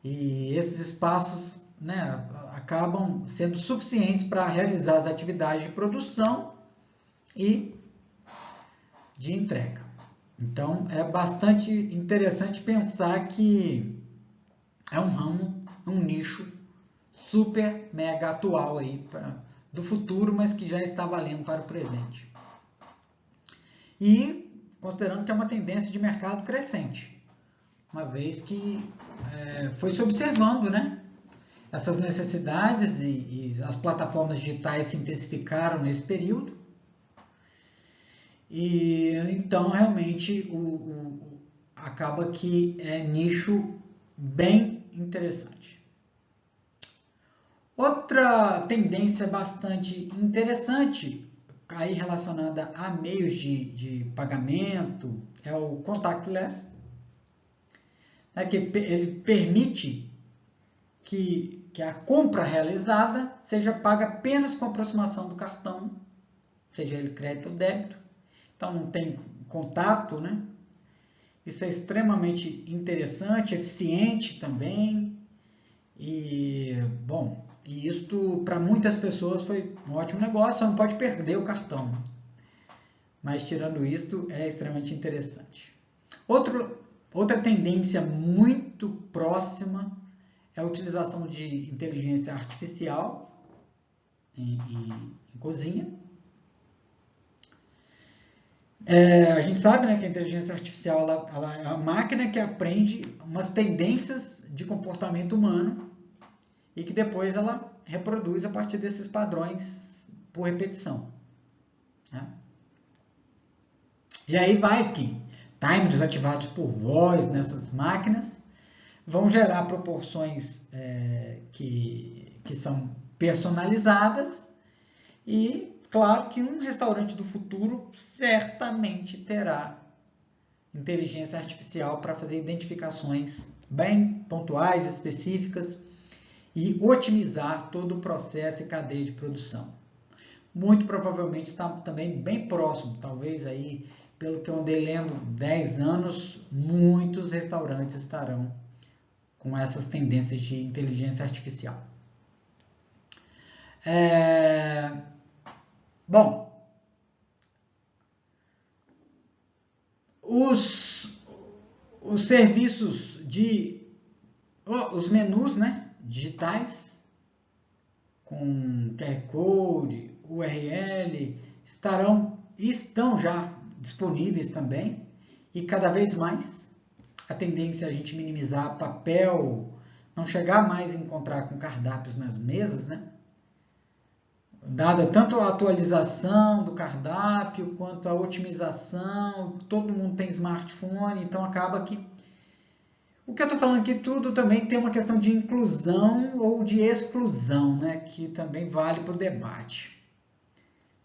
e esses espaços, né, acabam sendo suficientes para realizar as atividades de produção e de entrega. Então, é bastante interessante pensar que é um ramo, um nicho super mega atual aí do futuro, mas que já está valendo para o presente. E considerando que é uma tendência de mercado crescente, uma vez que foi se observando, né, essas necessidades e as plataformas digitais se intensificaram nesse período. E então realmente acaba que é nicho bem interessante. Outra tendência bastante interessante aí relacionada a meios de pagamento é o contactless, que ele permite que a compra realizada seja paga apenas com aproximação do cartão, seja ele crédito ou débito. Então não tem contato, né? Isso é extremamente interessante, eficiente também. E, bom, isto para muitas pessoas foi um ótimo negócio, só não pode perder o cartão. Mas tirando isto, é extremamente interessante. Outra tendência muito próxima é a utilização de inteligência artificial em cozinha. A gente sabe, né, que a inteligência artificial ela é uma máquina que aprende umas tendências de comportamento humano e que depois ela reproduz a partir desses padrões por repetição, né? E aí vai que timers ativados por voz nessas máquinas vão gerar proporções que são personalizadas e claro que um restaurante do futuro certamente terá inteligência artificial para fazer identificações bem pontuais, específicas e otimizar todo o processo e cadeia de produção. Muito provavelmente está também bem próximo, talvez aí, pelo que eu andei lendo, 10 anos, muitos restaurantes estarão com essas tendências de inteligência artificial. Bom, os serviços os menus, né, digitais, com QR Code, URL, estão já disponíveis também, e cada vez mais. A tendência é a gente minimizar papel, não chegar mais a encontrar com cardápios nas mesas, né? Dada tanto a atualização do cardápio, quanto a otimização, todo mundo tem smartphone, então acaba que... O que eu estou falando aqui tudo também tem uma questão de inclusão ou de exclusão, né? Que também vale para o debate.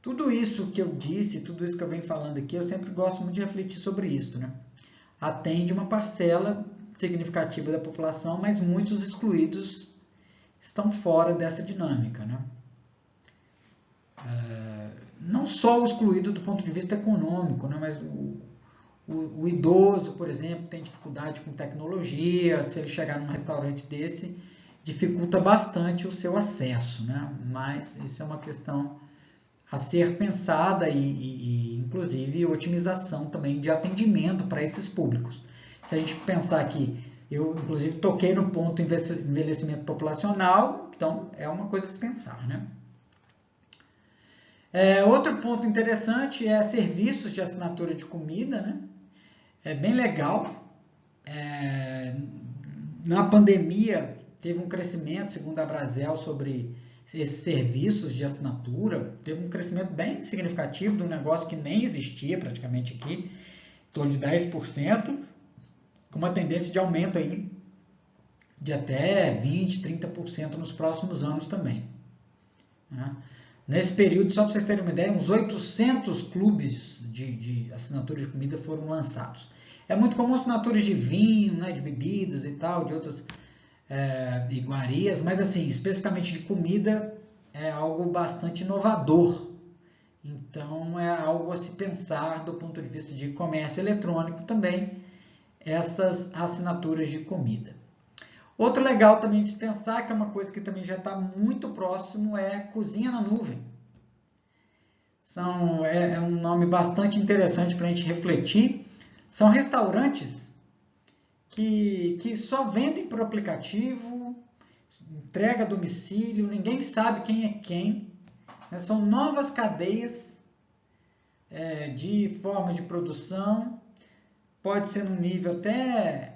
Tudo isso que eu disse, tudo isso que eu venho falando aqui, eu sempre gosto muito de refletir sobre isso, né? Atende uma parcela significativa da população, mas muitos excluídos estão fora dessa dinâmica, né? Não só o excluído do ponto de vista econômico, né? Mas o idoso, por exemplo, tem dificuldade com tecnologia, se ele chegar num restaurante desse, dificulta bastante o seu acesso, né? Mas isso é uma questão a ser pensada e inclusive, otimização também de atendimento para esses públicos. Se a gente pensar que eu, inclusive, toquei no ponto envelhecimento populacional, então é uma coisa a se pensar, né? Outro ponto interessante é serviços de assinatura de comida, né? É bem legal. Na pandemia, teve um crescimento, segundo a Brasel, sobre esses serviços de assinatura. Teve um crescimento bem significativo de um negócio que nem existia praticamente aqui, em torno de 10%, com uma tendência de aumento aí de até 20%, 30% nos próximos anos também, né? Nesse período, só para vocês terem uma ideia, uns 800 clubes de assinatura de comida foram lançados. É muito comum assinaturas de vinho, né, de bebidas e tal, de outras iguarias, mas assim, especificamente de comida, é algo bastante inovador. Então, é algo a se pensar do ponto de vista de comércio eletrônico também, essas assinaturas de comida. Outro legal também de se pensar, que é uma coisa que também já está muito próximo, é cozinha na nuvem. É um nome bastante interessante para a gente refletir. São restaurantes que só vendem por aplicativo, entrega a domicílio, ninguém sabe quem é quem. São novas cadeias de formas de produção, pode ser num nível até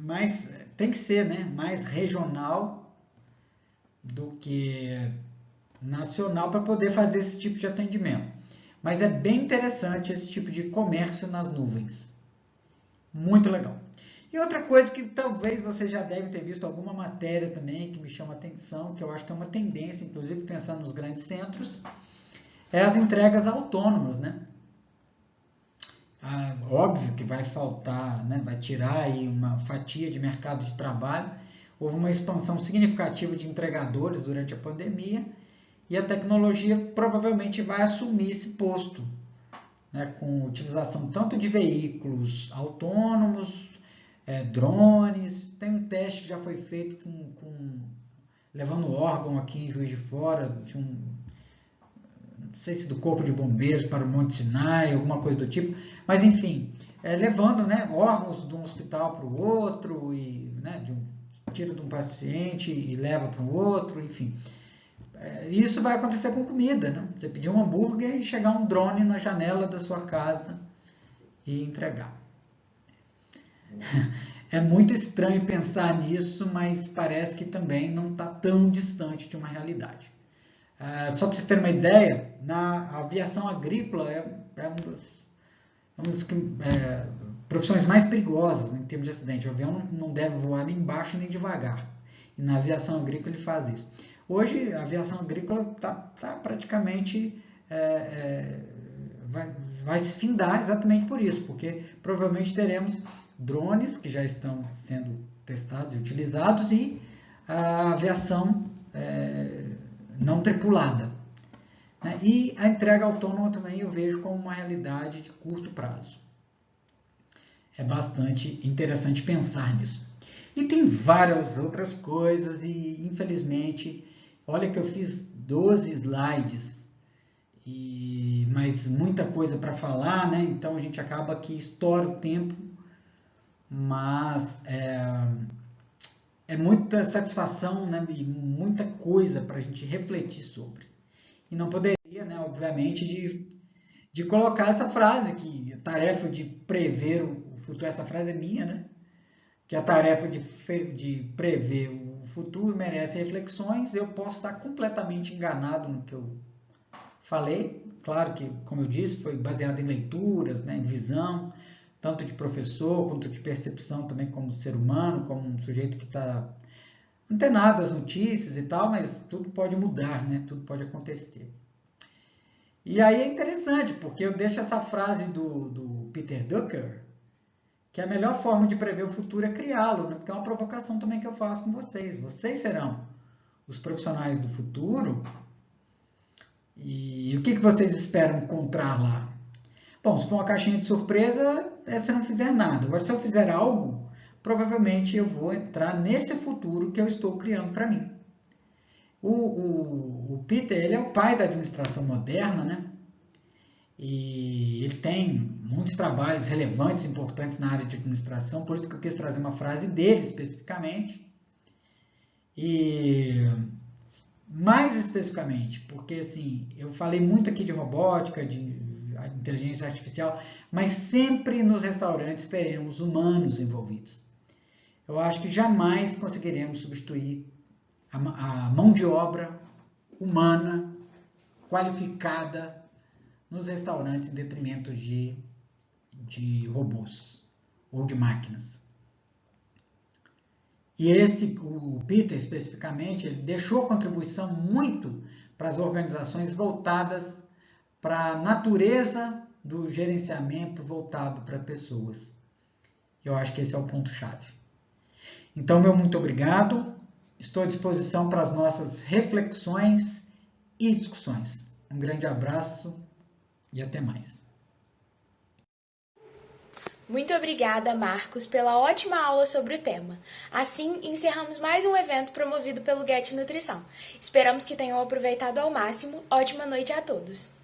mais tem que ser, né, mais regional do que nacional para poder fazer esse tipo de atendimento. Mas é bem interessante esse tipo de comércio nas nuvens. Muito legal. E outra coisa que talvez você já deve ter visto alguma matéria também que me chama a atenção, que eu acho que é uma tendência, inclusive pensando nos grandes centros, é as entregas autônomas, né? Óbvio que vai faltar, né? Vai tirar aí uma fatia de mercado de trabalho. Houve uma expansão significativa de entregadores durante a pandemia e a tecnologia provavelmente vai assumir esse posto, né? Com utilização tanto de veículos autônomos, drones. Tem um teste que já foi feito levando órgão aqui em Juiz de Fora, não sei se do Corpo de Bombeiros para o Monte Sinai, alguma coisa do tipo, mas enfim, levando, né, órgãos de um hospital para o outro, e, né, tira de um paciente e leva para o outro, enfim. Isso vai acontecer com comida, né? Você pedir um hambúrguer e chegar um drone na janela da sua casa e entregar. É muito estranho pensar nisso, mas parece que também não está tão distante de uma realidade. Só para vocês terem uma ideia, na aviação agrícola é uma das profissões mais perigosas em termos de acidente. O avião não deve voar nem baixo nem devagar. E na aviação agrícola ele faz isso. Hoje a aviação agrícola está praticamente vai se findar exatamente por isso, porque provavelmente teremos drones que já estão sendo testados e utilizados e a aviação não tripulada. Né? E a entrega autônoma também eu vejo como uma realidade de curto prazo. É bastante interessante pensar nisso. E tem várias outras coisas e, infelizmente, olha que eu fiz 12 slides, mas muita coisa para falar, né? Então a gente acaba que estoura o tempo, mas é muita satisfação, né? E muita coisa para a gente refletir sobre. E não poderia, né, obviamente, de colocar essa frase, que a tarefa de prever o futuro, essa frase é minha, né? Que a tarefa de prever o futuro merece reflexões. Eu posso estar completamente enganado no que eu falei. Claro que, como eu disse, foi baseado em leituras, né, em visão, tanto de professor, quanto de percepção também como ser humano, como um sujeito que está antenado às notícias e tal, mas tudo pode mudar, né? Tudo pode acontecer. E aí é interessante, porque eu deixo essa frase do Peter Drucker, que a melhor forma de prever o futuro é criá-lo, né? Porque é uma provocação também que eu faço com vocês. Vocês serão os profissionais do futuro. E o que vocês esperam encontrar lá? Bom, se for uma caixinha de surpresa, é se não fizer nada. Agora, se eu fizer algo, provavelmente eu vou entrar nesse futuro que eu estou criando para mim. O Peter, ele é o pai da administração moderna, né? E ele tem muitos trabalhos relevantes, importantes na área de administração, por isso que eu quis trazer uma frase dele especificamente. E mais especificamente, porque assim, eu falei muito aqui de robótica, de inteligência artificial, mas sempre nos restaurantes teremos humanos envolvidos. Eu acho que jamais conseguiremos substituir a mão de obra humana, qualificada, nos restaurantes em detrimento de robôs ou de máquinas. E o Peter especificamente, ele deixou contribuição muito para as organizações voltadas para a natureza do gerenciamento voltado para pessoas. Eu acho que esse é o ponto-chave. Então, meu muito obrigado. Estou à disposição para as nossas reflexões e discussões. Um grande abraço e até mais. Muito obrigada, Marcos, pela ótima aula sobre o tema. Assim, encerramos mais um evento promovido pelo Get Nutrição. Esperamos que tenham aproveitado ao máximo. Ótima noite a todos!